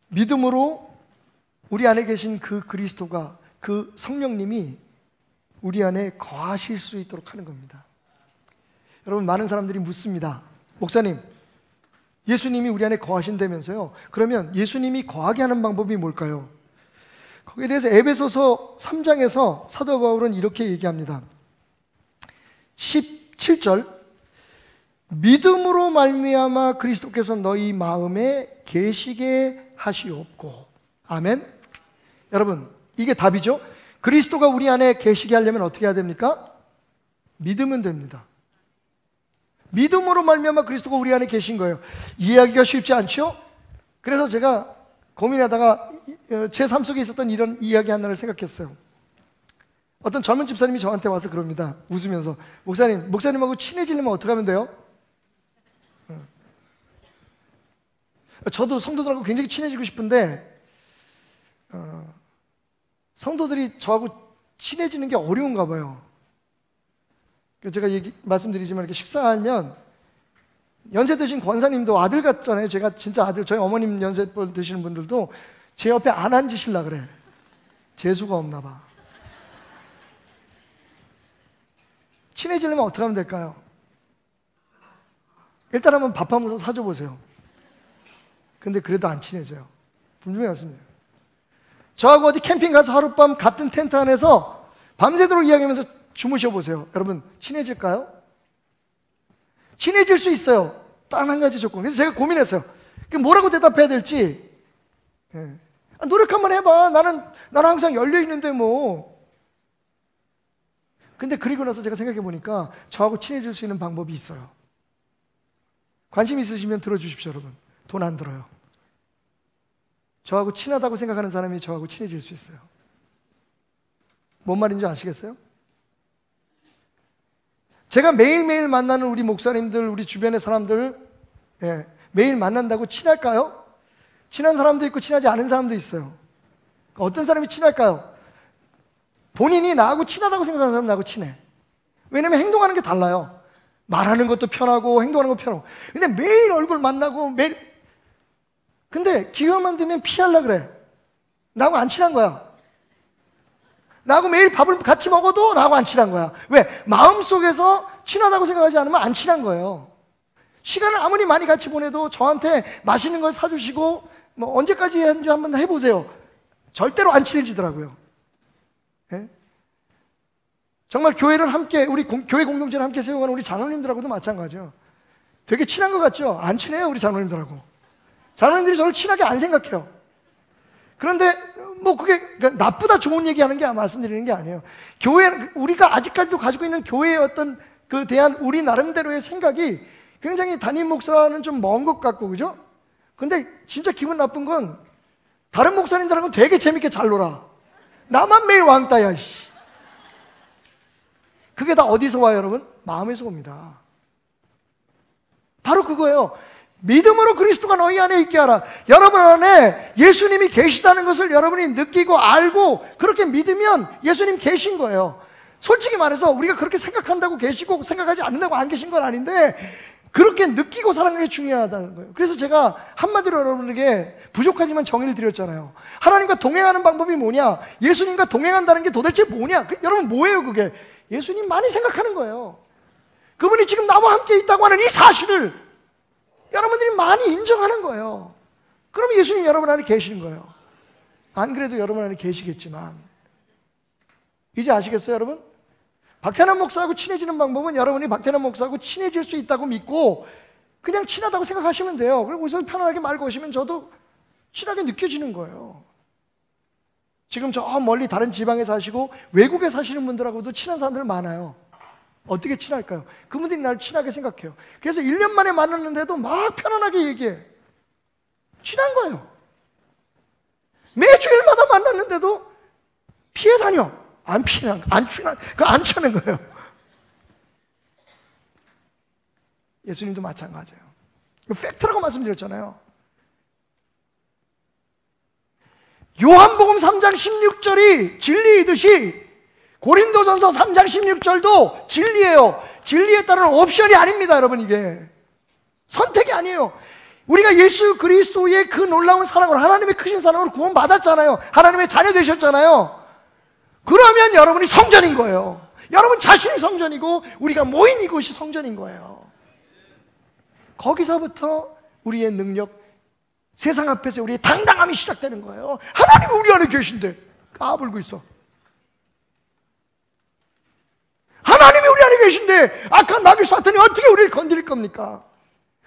믿음으로 우리 안에 계신 그 그리스도가, 그 성령님이 우리 안에 거하실 수 있도록 하는 겁니다. 여러분, 많은 사람들이 묻습니다. 목사님, 예수님이 우리 안에 거하신다면서요? 그러면 예수님이 거하게 하는 방법이 뭘까요? 거기에 대해서 에베소서 3장에서 사도 바울은 이렇게 얘기합니다. 17절 믿음으로 말미암아 그리스도께서 너희 마음에 계시게 하시옵고. 아멘. 여러분, 이게 답이죠. 그리스도가 우리 안에 계시게 하려면 어떻게 해야 됩니까? 믿으면 됩니다. 믿음으로 말미암아 그리스도가 우리 안에 계신 거예요. 이해하기가 쉽지 않죠? 그래서 제가 고민하다가 제 삶 속에 있었던 이런 이야기 하나를 생각했어요. 어떤 젊은 집사님이 저한테 와서 그럽니다. 웃으면서, 목사님하고 친해지려면 어떻게 하면 돼요? 저도 성도들하고 굉장히 친해지고 싶은데 성도들이 저하고 친해지는 게 어려운가 봐요. 제가 말씀드리지만 이렇게 식사하면 연세 드신 권사님도 아들 같잖아요. 제가 진짜 아들, 저희 어머님 연세뻘 드시는 분들도 제 옆에 안 앉으시려 그래. 재수가 없나 봐. 친해지려면 어떻게 하면 될까요? 일단 한번 밥 한번 사줘 보세요. 근데 그래도 안 친해져요. 분명히 맞습니다. 저하고 어디 캠핑 가서 하룻밤 같은 텐트 안에서 밤새도록 이야기하면서 주무셔 보세요. 여러분, 친해질까요? 친해질 수 있어요. 딱 한 가지 조건. 그래서 제가 고민했어요. 뭐라고 대답해야 될지. 노력 한번 해봐. 나는 항상 열려 있는데 뭐. 근데 그리고 나서 제가 생각해 보니까 저하고 친해질 수 있는 방법이 있어요. 관심 있으시면 들어주십시오, 여러분. 돈 안 들어요. 저하고 친하다고 생각하는 사람이 저하고 친해질 수 있어요. 뭔 말인지 아시겠어요? 제가 매일매일 만나는 우리 목사님들, 우리 주변의 사람들, 매일 만난다고 친할까요? 친한 사람도 있고 친하지 않은 사람도 있어요. 어떤 사람이 친할까요? 본인이 나하고 친하다고 생각하는 사람은 나하고 친해. 왜냐면 행동하는 게 달라요. 말하는 것도 편하고 행동하는 것도 편하고. 근데 매일 얼굴 만나고 근데 기회만 되면 피하려고 그래. 나하고 안 친한 거야. 나하고 매일 밥을 같이 먹어도 나하고 안 친한 거야. 왜? 마음속에서 친하다고 생각하지 않으면 안 친한 거예요. 시간을 아무리 많이 같이 보내도 저한테 맛있는 걸 사주시고 뭐 언제까지 하는지 한번 해보세요. 절대로 안 친해지더라고요. 예? 정말 교회를 함께, 우리 교회 공동체를 함께 세워가는 우리 장로님들하고도 마찬가지예요. 되게 친한 것 같죠? 안 친해요, 우리 장로님들하고. 장로님들이 저를 친하게 안 생각해요. 그런데 뭐 그게 나쁘다 좋은 얘기하는 게 말씀드리는 게 아니에요. 우리가 아직까지도 가지고 있는 교회의 어떤 그 대한 우리 나름대로의 생각이 굉장히 담임 목사는 좀 먼 것 같고, 그죠? 근데 진짜 기분 나쁜 건 다른 목사님들하고는 되게 재밌게 잘 놀아. 나만 매일 왕따야, 씨. 그게 다 어디서 와요, 여러분? 마음에서 옵니다. 바로 그거예요. 믿음으로 그리스도가 너희 안에 있게 하라. 여러분 안에 예수님이 계시다는 것을 여러분이 느끼고 알고 그렇게 믿으면 예수님 계신 거예요. 솔직히 말해서 우리가 그렇게 생각한다고 계시고 생각하지 않는다고 안 계신 건 아닌데 그렇게 느끼고 살아가는 게 중요하다는 거예요. 그래서 제가 한마디로 여러분에게 부족하지만 정의를 드렸잖아요. 하나님과 동행하는 방법이 뭐냐? 예수님과 동행한다는 게 도대체 뭐냐? 여러분 뭐예요 그게? 예수님 많이 생각하는 거예요. 그분이 지금 나와 함께 있다고 하는 이 사실을 여러분들이 많이 인정하는 거예요. 그러면 예수님 여러분 안에 계시는 거예요. 안 그래도 여러분 안에 계시겠지만 이제 아시겠어요 여러분? 박태남 목사하고 친해지는 방법은 여러분이 박태남 목사하고 친해질 수 있다고 믿고 그냥 친하다고 생각하시면 돼요. 그리고 거기서 편안하게 말 거시면 저도 친하게 느껴지는 거예요. 지금 저 멀리 다른 지방에 사시고 외국에 사시는 분들하고도 친한 사람들 많아요. 어떻게 친할까요? 그분들이 나를 친하게 생각해요. 그래서 1년 만에 만났는데도 막 편안하게 얘기해. 친한 거예요. 매주일마다 만났는데도 피해 다녀. 안 쳐는 거예요. 예수님도 마찬가지예요. 팩트라고 말씀드렸잖아요. 요한복음 3장 16절이 진리이듯이 고린도전서 3장 16절도 진리예요. 진리에 따른 옵션이 아닙니다, 여러분. 이게 선택이 아니에요. 우리가 예수 그리스도의 그 놀라운 사랑으로, 하나님의 크신 사랑으로 구원받았잖아요. 하나님의 자녀 되셨잖아요. 그러면 여러분이 성전인 거예요. 여러분 자신이 성전이고 우리가 모인 이곳이 성전인 거예요. 거기서부터 우리의 능력, 세상 앞에서 우리의 당당함이 시작되는 거예요. 하나님이 우리 안에 계신데 까불고 있어. 하나님이 우리 안에 계신데 악한 마귀 사탄이 어떻게 우리를 건드릴 겁니까?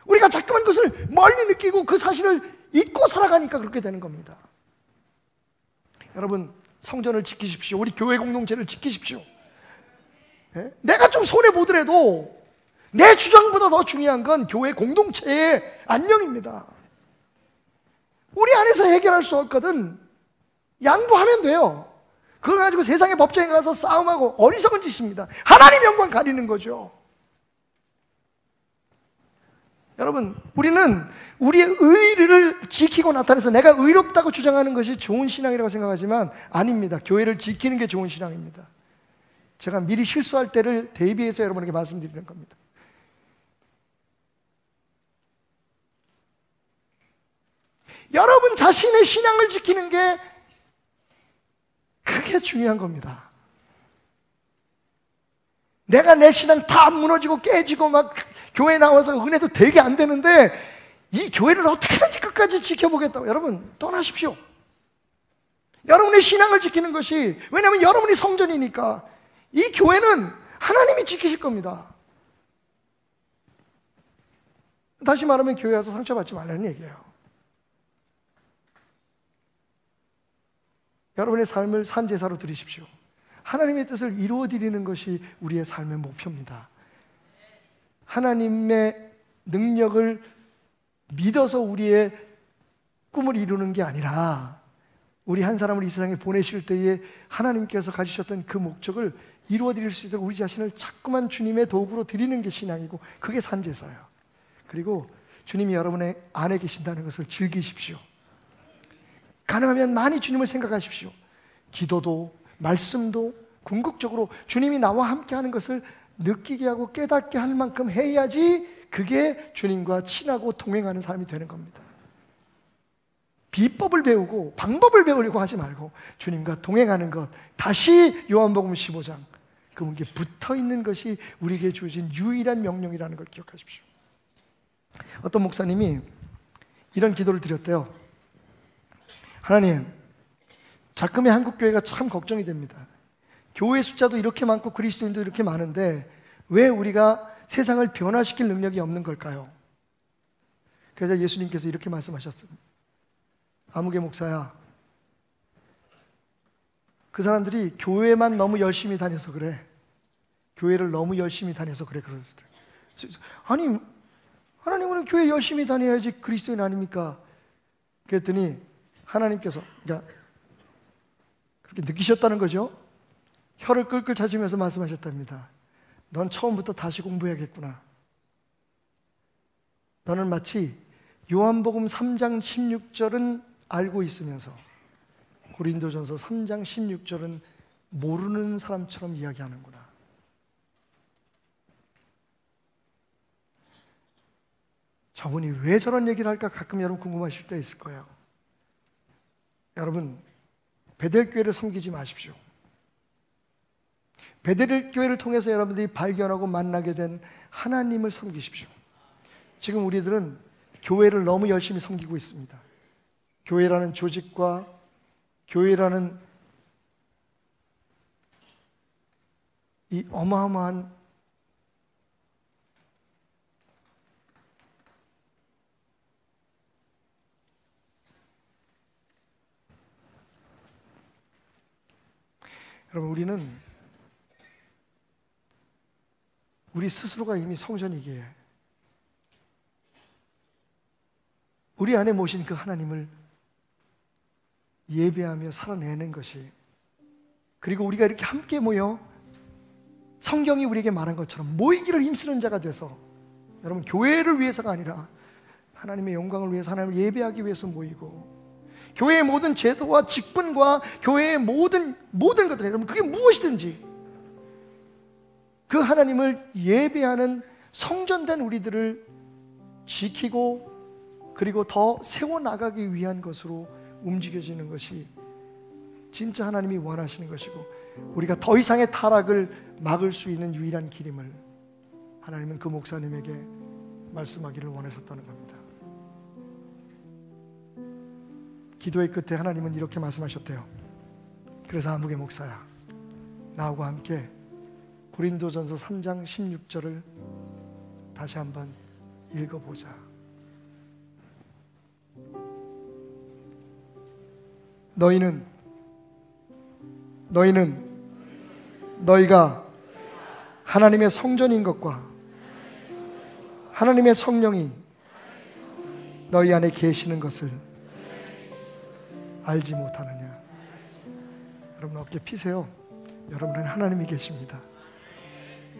우리가 자꾸만 그것을 멀리 느끼고 그 사실을 잊고 살아가니까 그렇게 되는 겁니다. 여러분, 성전을 지키십시오. 우리 교회 공동체를 지키십시오. 예? 내가 좀 손해보더라도 내 주장보다 더 중요한 건 교회 공동체의 안녕입니다. 우리 안에서 해결할 수 없거든 양보하면 돼요. 그걸 가지고 세상의 법정에 가서 싸움하고 어리석은 짓입니다. 하나님 영광 가리는 거죠. 여러분, 우리는 우리의 의를 지키고 나타내서 내가 의롭다고 주장하는 것이 좋은 신앙이라고 생각하지만 아닙니다. 교회를 지키는 게 좋은 신앙입니다. 제가 미리 실수할 때를 대비해서 여러분에게 말씀드리는 겁니다. 여러분 자신의 신앙을 지키는 게 그게 중요한 겁니다. 내가 내 신앙 다 무너지고 깨지고 막 교회 나와서 은혜도 되게 안 되는데 이 교회를 어떻게든지 끝까지 지켜보겠다고. 여러분 떠나십시오. 여러분의 신앙을 지키는 것이, 왜냐하면 여러분이 성전이니까 이 교회는 하나님이 지키실 겁니다. 다시 말하면 교회 와서 상처받지 말라는 얘기예요. 여러분의 삶을 산제사로 드리십시오. 하나님의 뜻을 이루어 드리는 것이 우리의 삶의 목표입니다. 하나님의 능력을 믿어서 우리의 꿈을 이루는 게 아니라 우리 한 사람을 이 세상에 보내실 때에 하나님께서 가지셨던 그 목적을 이루어 드릴 수 있도록 우리 자신을 자꾸만 주님의 도구로 드리는 게 신앙이고, 그게 산제사예요. 그리고 주님이 여러분의 안에 계신다는 것을 즐기십시오. 가능하면 많이 주님을 생각하십시오. 기도도 말씀도 궁극적으로 주님이 나와 함께 하는 것을 느끼게 하고 깨닫게 할 만큼 해야지 그게 주님과 친하고 동행하는 삶이 되는 겁니다. 비법을 배우고 방법을 배우려고 하지 말고 주님과 동행하는 것, 다시 요한복음 15장 그분께 붙어있는 것이 우리에게 주어진 유일한 명령이라는 걸 기억하십시오. 어떤 목사님이 이런 기도를 드렸대요. 하나님, 작금의 한국교회가 참 걱정이 됩니다. 교회 숫자도 이렇게 많고 그리스도인도 이렇게 많은데 왜 우리가 세상을 변화시킬 능력이 없는 걸까요? 그래서 예수님께서 이렇게 말씀하셨습니다. 아무개 목사야, 그 사람들이 교회만 너무 열심히 다녀서 그래. 교회를 너무 열심히 다녀서 그래. 아니, 하나님은 교회 열심히 다녀야지 그리스도인 아닙니까? 그랬더니 하나님께서, 그러니까 그렇게 느끼셨다는 거죠. 혀를 끌끌 차시면서 말씀하셨답니다. 넌 처음부터 다시 공부해야겠구나. 너는 마치 요한복음 3장 16절은 알고 있으면서 고린도전서 3장 16절은 모르는 사람처럼 이야기하는구나. 저분이 왜 저런 얘기를 할까 가끔 여러분 궁금하실 때 있을 거예요. 여러분, 베델교회를 섬기지 마십시오. 베델교회를 통해서 여러분들이 발견하고 만나게 된 하나님을 섬기십시오. 지금 우리들은 교회를 너무 열심히 섬기고 있습니다. 교회라는 조직과 교회라는 이 어마어마한 여러분, 우리는 우리 스스로가 이미 성전이기에 우리 안에 모신 그 하나님을 예배하며 살아내는 것이, 그리고 우리가 이렇게 함께 모여 성경이 우리에게 말한 것처럼 모이기를 힘쓰는 자가 돼서, 여러분 교회를 위해서가 아니라 하나님의 영광을 위해서 하나님을 예배하기 위해서 모이고, 교회의 모든 제도와 직분과 교회의 모든 것들, 여러분 그게 무엇이든지 그 하나님을 예배하는 성전된 우리들을 지키고 그리고 더 세워나가기 위한 것으로 움직여지는 것이 진짜 하나님이 원하시는 것이고, 우리가 더 이상의 타락을 막을 수 있는 유일한 길임을 하나님은 그 목사님에게 말씀하기를 원하셨다는 겁니다. 기도의 끝에 하나님은 이렇게 말씀하셨대요. 그래서 아무개 목사야, 나하고 함께 고린도전서 3장 16절을 다시 한번 읽어보자. 너희는 너희가 하나님의 성전인 것과 하나님의 성령이 너희 안에 계시는 것을 알지 못하느냐. 여러분 어깨 피세요. 여러분은 하나님이 계십니다.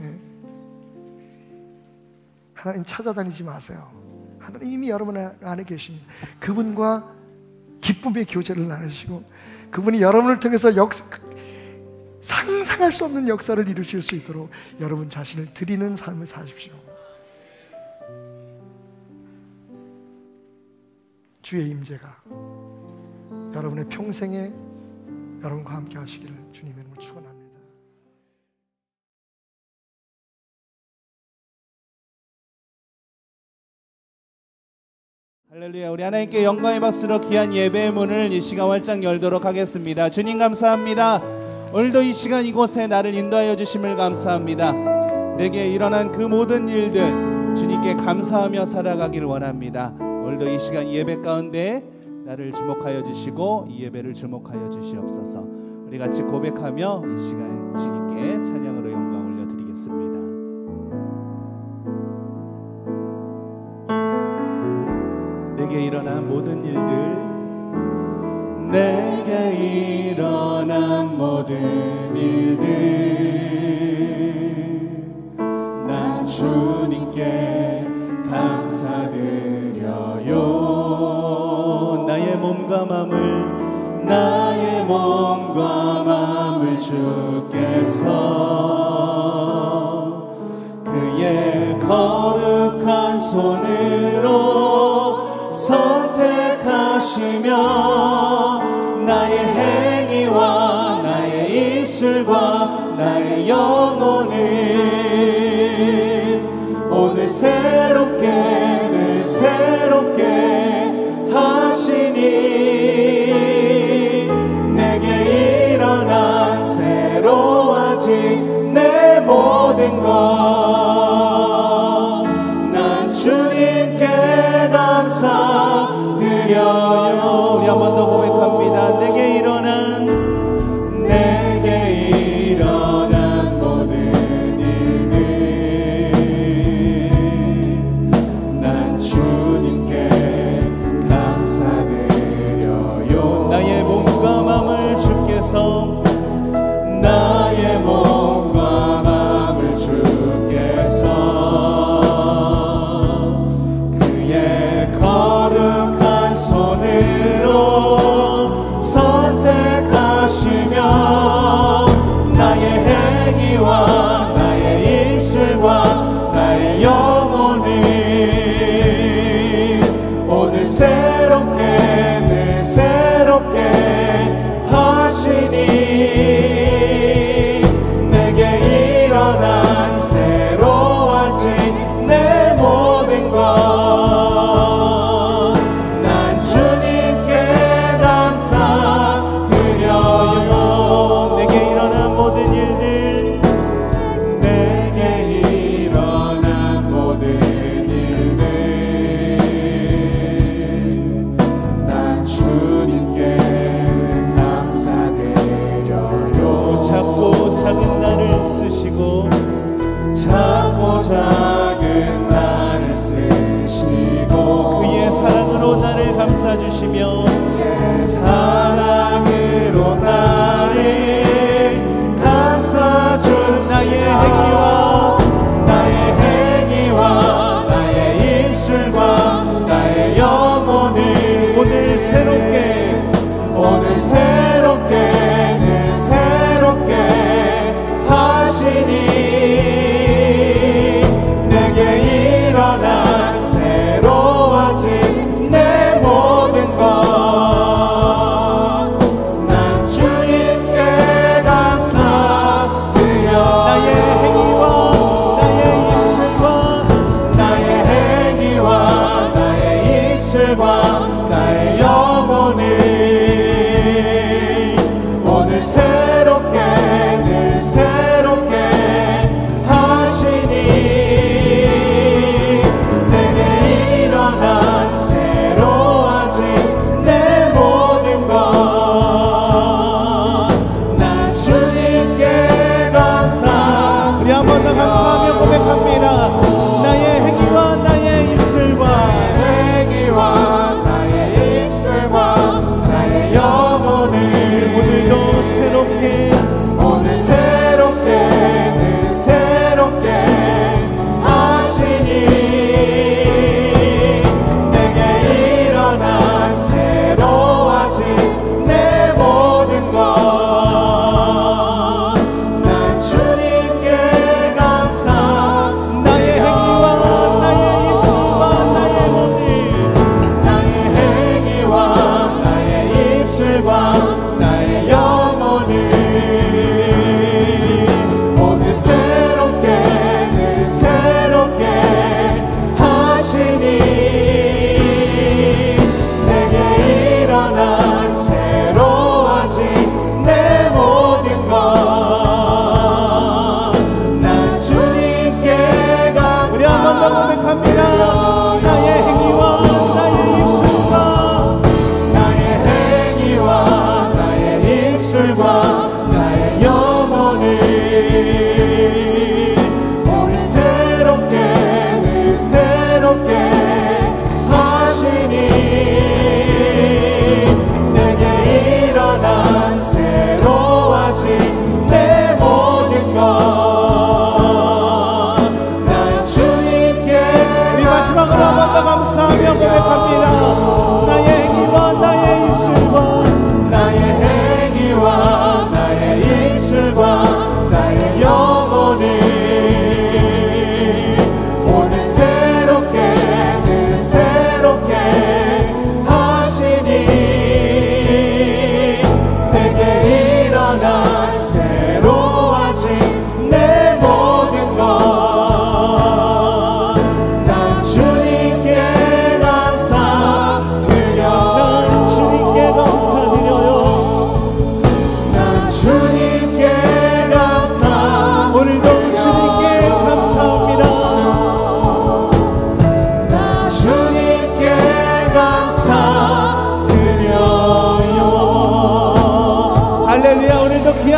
예. 하나님 찾아다니지 마세요. 하나님 이미 여러분 안에 계십니다. 그분과 기쁨의 교제를 나누시고 그분이 여러분을 통해서 상상할 수 없는 역사를 이루실 수 있도록 여러분 자신을 드리는 삶을 사십시오. 주의 임재가 여러분의 평생에 여러분과 함께 하시기를 주님의 이름으로 축원합니다. 할렐루야. 우리 하나님께 영광의 박수로 귀한 예배의 문을 이 시간 활짝 열도록 하겠습니다. 주님 감사합니다. 오늘도 이 시간 이곳에 나를 인도하여 주심을 감사합니다. 내게 일어난 그 모든 일들 주님께 감사하며 살아가기를 원합니다. 오늘도 이 시간 예배 가운데 나를 주목하여 주시고 이 예배를 주목하여 주시옵소서. 우리 같이 고백하며 이 시간 주님께 찬양으로 영광 올려드리겠습니다. 내게 일어난 모든 일들 내게 일어난 모든 일들 난 주님께 감사드려요. 나의 몸과 마음을 주께서 그의 거룩한 손으로 선택하시며 나의 행위와 나의 입술과 나의 영혼을 오늘 새롭게 늘 새롭게 하시니 내게 일어난 새로워진 내 모든 것 난 주님께 감사드려요. 우리 한 번 더 고백합니다. 내게 일어난 모든 일들 난 주님께 감사드려요. 나의 몸과 마음을 주께서 그의 거룩한 손으로 선택하시며 나의 행위와 나의 입술과 나의 영혼을 오늘 새롭게 늘 새롭게 하시니 내게 일어난 새로워진 내 모든 것 난 주님께 감사드려요. 내게 일어난 모든 일들 내게 일어난 모든 일들 난 주님께 감사드려요. 작고 작은 나를 쓰시고 작고 작은 나를 쓰시고 그의 사랑으로 나를 감싸주시며 사랑으로 나를 감싸준 나의 행위와 나의 입술과 나의 영혼을 오늘 새롭게 늘 새롭게 하시니 내게 일어난 새로워진 내 모든 것 난 주님께 감사드려 나의 행위와 나의 입술과 나의 영혼을 오늘 새롭게 늘 새롭게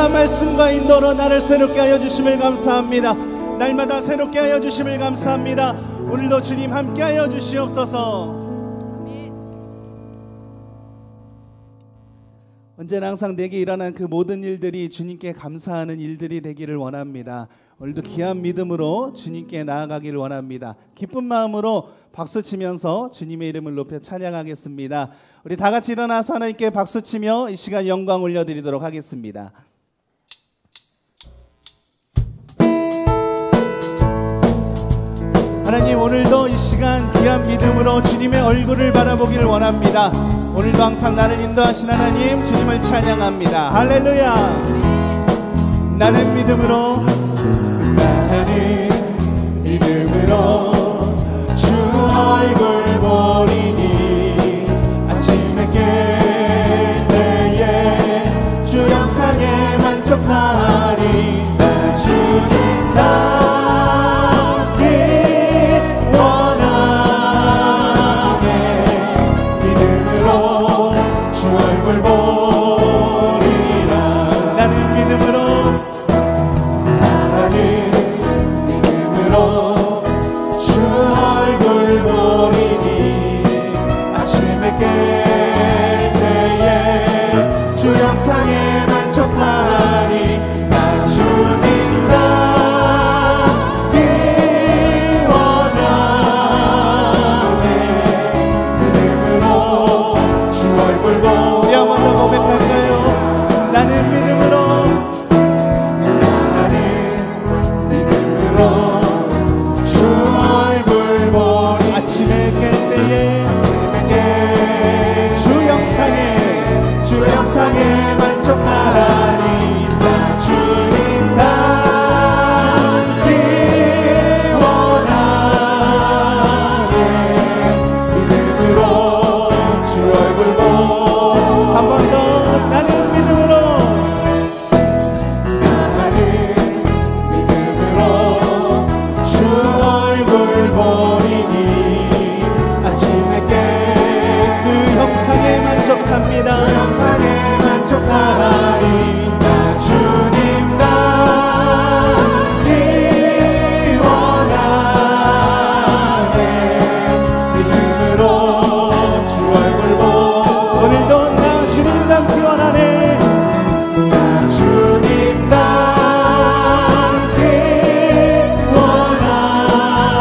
할렐루야. 말씀과 인도로 나를 새롭게 하여 주심을 감사합니다. 날마다 새롭게 하여 주심을 감사합니다. 오늘도 주님 함께 하여 주시옵소서. 언제나 항상 내게 일어난 그 모든 일들이 주님께 감사하는 일들이 되기를 원합니다. 오늘도 귀한 믿음으로 주님께 나아가기를 원합니다. 기쁜 마음으로 박수치면서 주님의 이름을 높여 찬양하겠습니다. 우리 다 같이 일어나서 하나님께 박수치며 이 시간 영광 올려드리도록 하겠습니다. 하나님, 오늘도 이 시간 귀한 믿음으로 주님의 얼굴을 바라보기를 원합니다. 오늘도 항상 나를 인도하신 하나님, 주님을 찬양합니다. 할렐루야. 나는 믿음으로 주 얼굴 보리니 아침에 깰 때에 주 영상에 만족하리. 나 주님 닮기 원하네. 믿음으로 주 얼굴 보리라. 나는 믿음으로 주 얼굴 보리니 아침에 깰 때에 주 영상에 만족하리. 나 주님 닮기 원하네. 믿음으로 주 얼굴 보리니. 한번 더 고백할까요? 나는 믿음으로 주 영상에 만족하리. 나 주님 닮기 원하네. 믿음으로 주 얼굴 한 번 더. 나는 믿음으로 주 얼굴 보리니 아침에 깨 그 형상에 만족합니다. 영상에 만족하리. 나 주님 닮기 원하네. 믿음으로 주 얼굴 오늘도 나 주님 닮기 원하네. 나 주님 닮기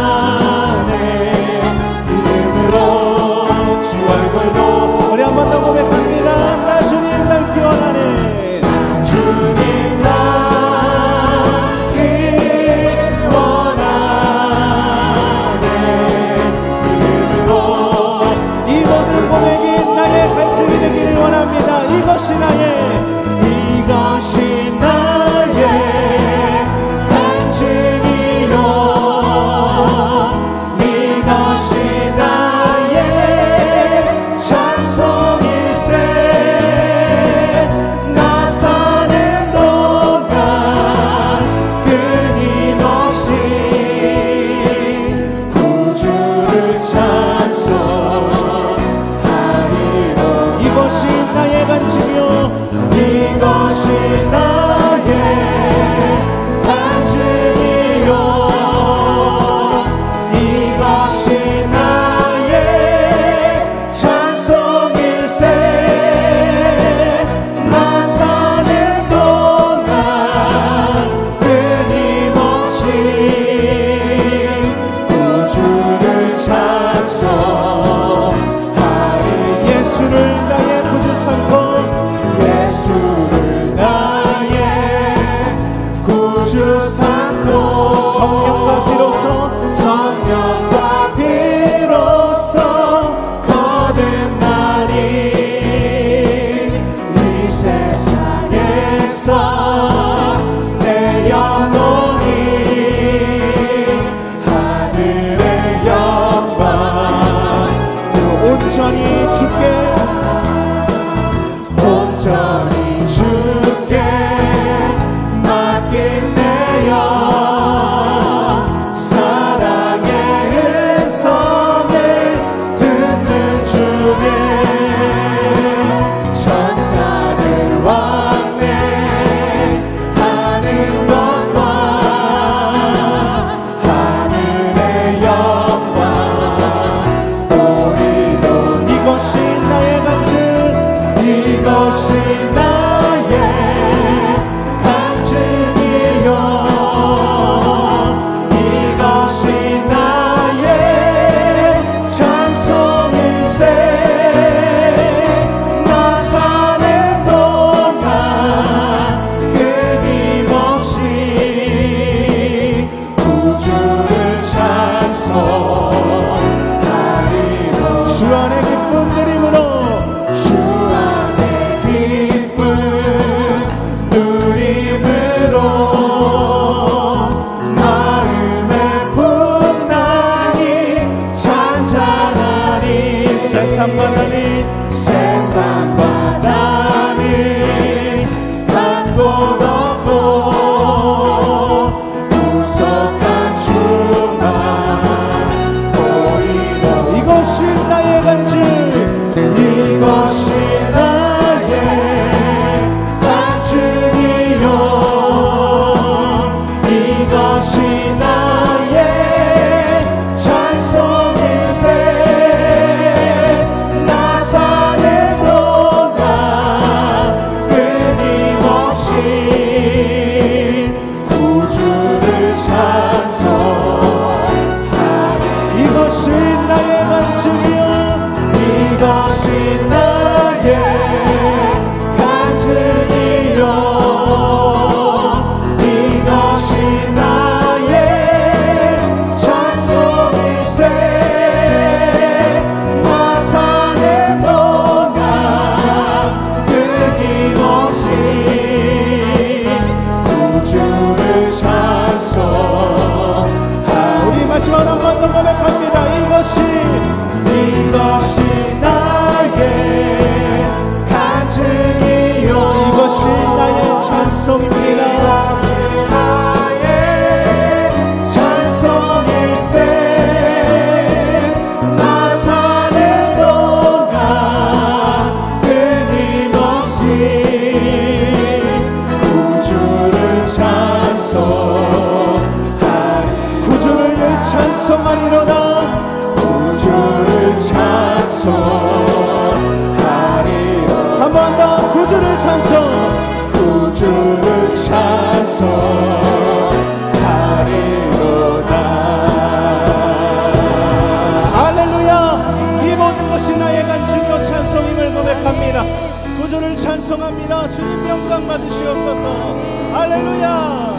원하네. 믿음으로 주 얼굴 우리 한 번 더 고백합니다. 나 주님 닮기 원하네. 나 주님 닮기 원하네. 믿음으로 이 모든 고백이 나의 간증이 되기를 원합니다. 이것이 나의 간증이요. 이것이 나의 찬송일세. 나 사는 동안 끊임없이 구주를 찬송하리라. 이것이 나의 간증이요. 이것이 나의 간증이요. 이것이 나의 찬송일세. 나 사는 동안 끊임없이 구주를 찬송하리. 예수를 나의 구주 삼고 예수를 나의 찬송입니다. 찬송하리로다. 구주를 찬송하리로다. 한 번 더 구주를 찬송. 구주를 찬송하리로다. 할렐루야. 이 모든 것이 나의 간증이요 찬송임을 고백합니다. 구주를 찬송합니다. 주님 영광 받으시옵소서. 할렐루야.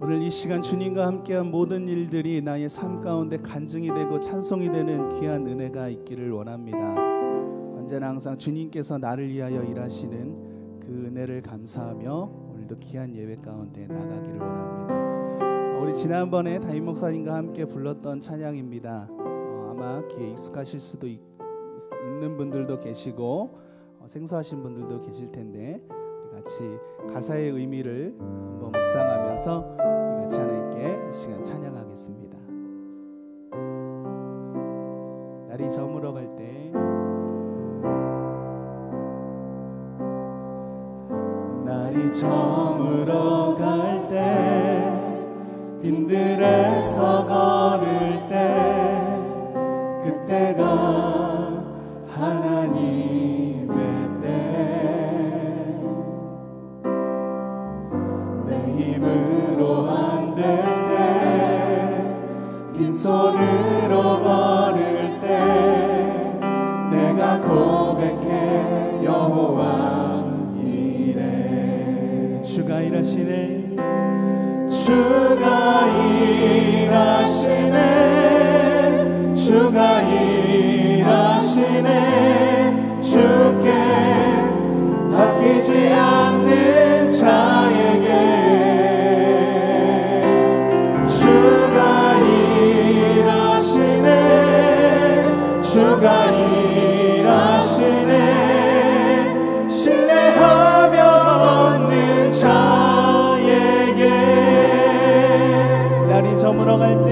오늘 이 시간 주님과 함께한 모든 일들이 나의 삶 가운데 간증이 되고 찬송이 되는 귀한 은혜가 있기를 원합니다. 언제나 항상 주님께서 나를 위하여 일하시는 그 은혜를 감사하며 오늘도 귀한 예배 가운데 나가기를 원합니다. 우리 지난번에 담임 목사님과 함께 불렀던 찬양입니다. 아마 귀에 익숙하실 수도 있는 분들도 계시고 생소하신 분들도 계실 텐데 우리 같이 가사의 의미를 한번 묵상하면서 같이 하나님께 이 시간 찬양하겠습니다. 날이 저물어갈 때 날이 저물어갈 때 빈들에서 걸을 때 그때가 하나님의 때 내 힘으로 안 될 때 빈손으로 걸을 때 내가 고백해 여호와 이래 주가 일하시네 주가 일하시네 주가 일하시네 주께 아끼지 않는 자에게 주가 일하시네 주가 일하시네 신뢰하며 얻는 자에게 날이 저물어갈 때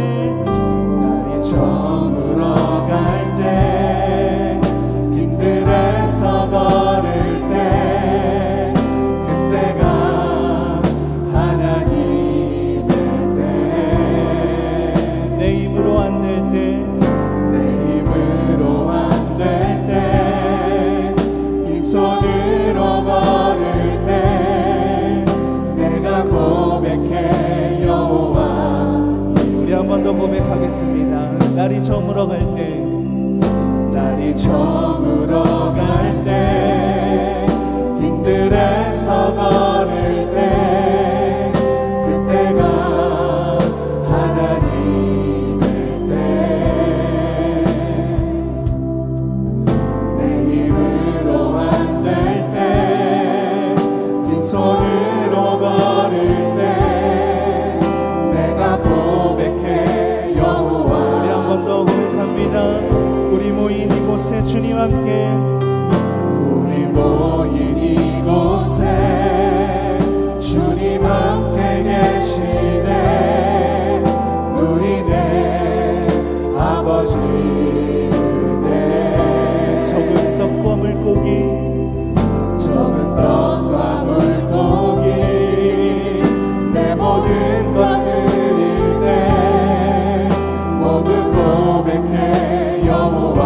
날이 저물어갈 때 빈들에서 걸을 때 그때가 하나님의 때 내 힘으로 안 될 때 내 힘으로 안 될 때 빈손으로 걸을 때 내가 고백해 여호와 우리 한 번 더 고백하겠습니다. 날이 저물어갈 때 날이 저물어갈 때 빈들에서 걸을 때 그때가 하나님의 때 내 힘으로 안 될 때 빈손으로 걸을 때 내가 고백해 여호와 우리 한 번 더 고백합니다. 우리 모인 이곳에 주님 함께 우리 모인 이곳에 주님 함께 계시네 누리네 아버지 은혜 적은 떡과 물고기 적은 떡과 물고기 내 모든 것 드릴 때 모두 고백해 여호와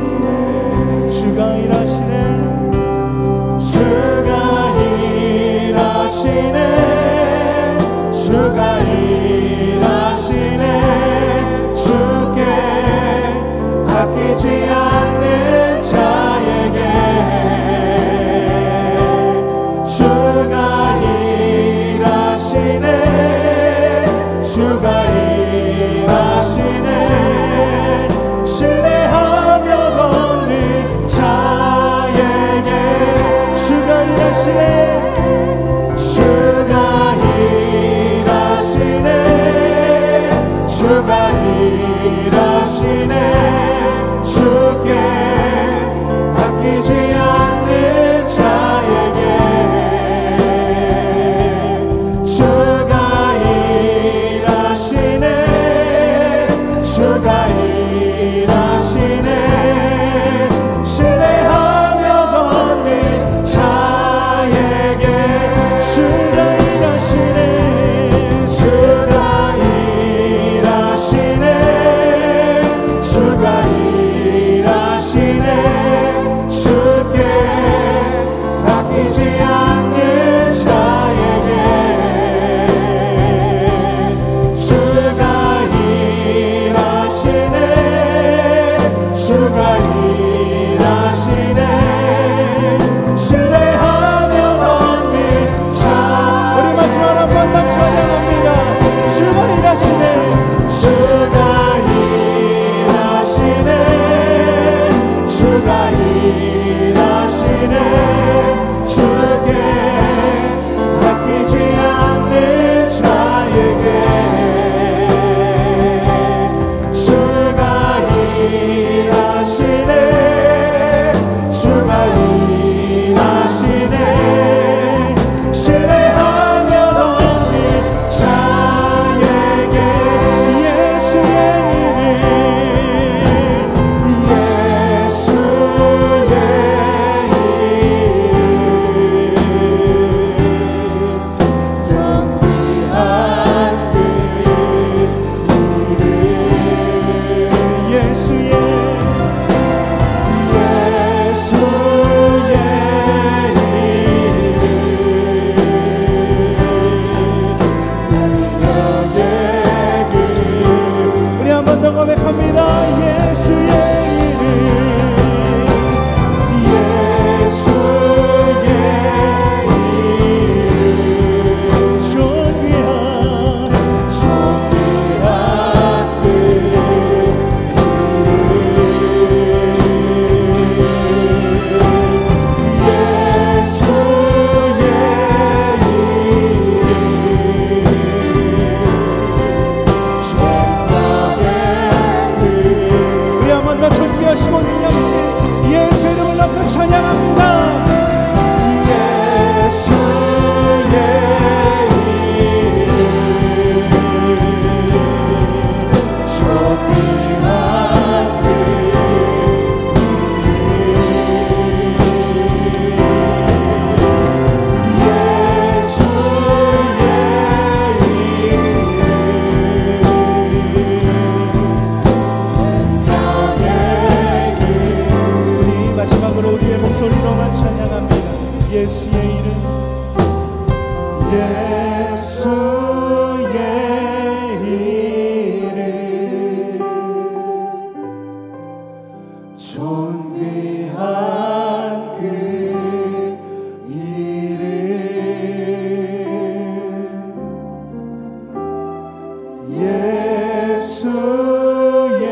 이래 주가 일하시네 주가 일하시네 주가 일하시네 주께 아끼지 않는 자에게 주가 일하시네 주가 일하시네 신뢰하며 걷는 자에게 주가 일하시네 주가 일하시네 주가 일하시네 주께 아끼지 않는 자에게 주가 일하시네 주가 일하시네 신뢰하며 걷는 자에게 주가 일하시네 주가 일하시네 주가 일하시네 주께 아끼지 않는 자에게 주가 일하시네 주가 일하시네 신뢰하며 걷는 자 우리 마지막으로 한 번 더 찬양합니다. 주가 일하시네 주가 일하시네 주가 일하시네 주께 아끼지 않는 자에게 주가 일하시네 주가 일하시네 신뢰하며 걷는 자에게 예수의 우리 한 번 더 고백합니다. 예수의 이름 예수의 이름 존귀한 존귀한 그 이름 예수의 이름 정말 우리 한 번 더 존귀하시고 능력이신 예수 이름을 높여 찬양합니다. 예수의 이름 존귀한 그 우리 마지막으로 우리의 목소리로만 찬양합니다. 예수의 이름 예수의 이름 존귀한 그 이름 예수의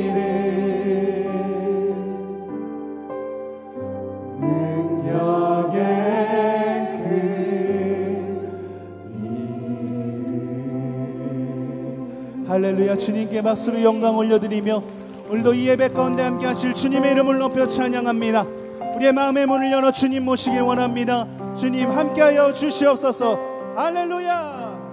이름 능력의 그 이름 할렐루야. 주님께 박수로 영광 올려드리며 오늘도 이 예배 가운데 함께 하실 주님의 이름을 높여 찬양합니다. 우리의 마음의 문을 열어 주님 모시길 원합니다. 주님 함께하여 주시옵소서. 할렐루야.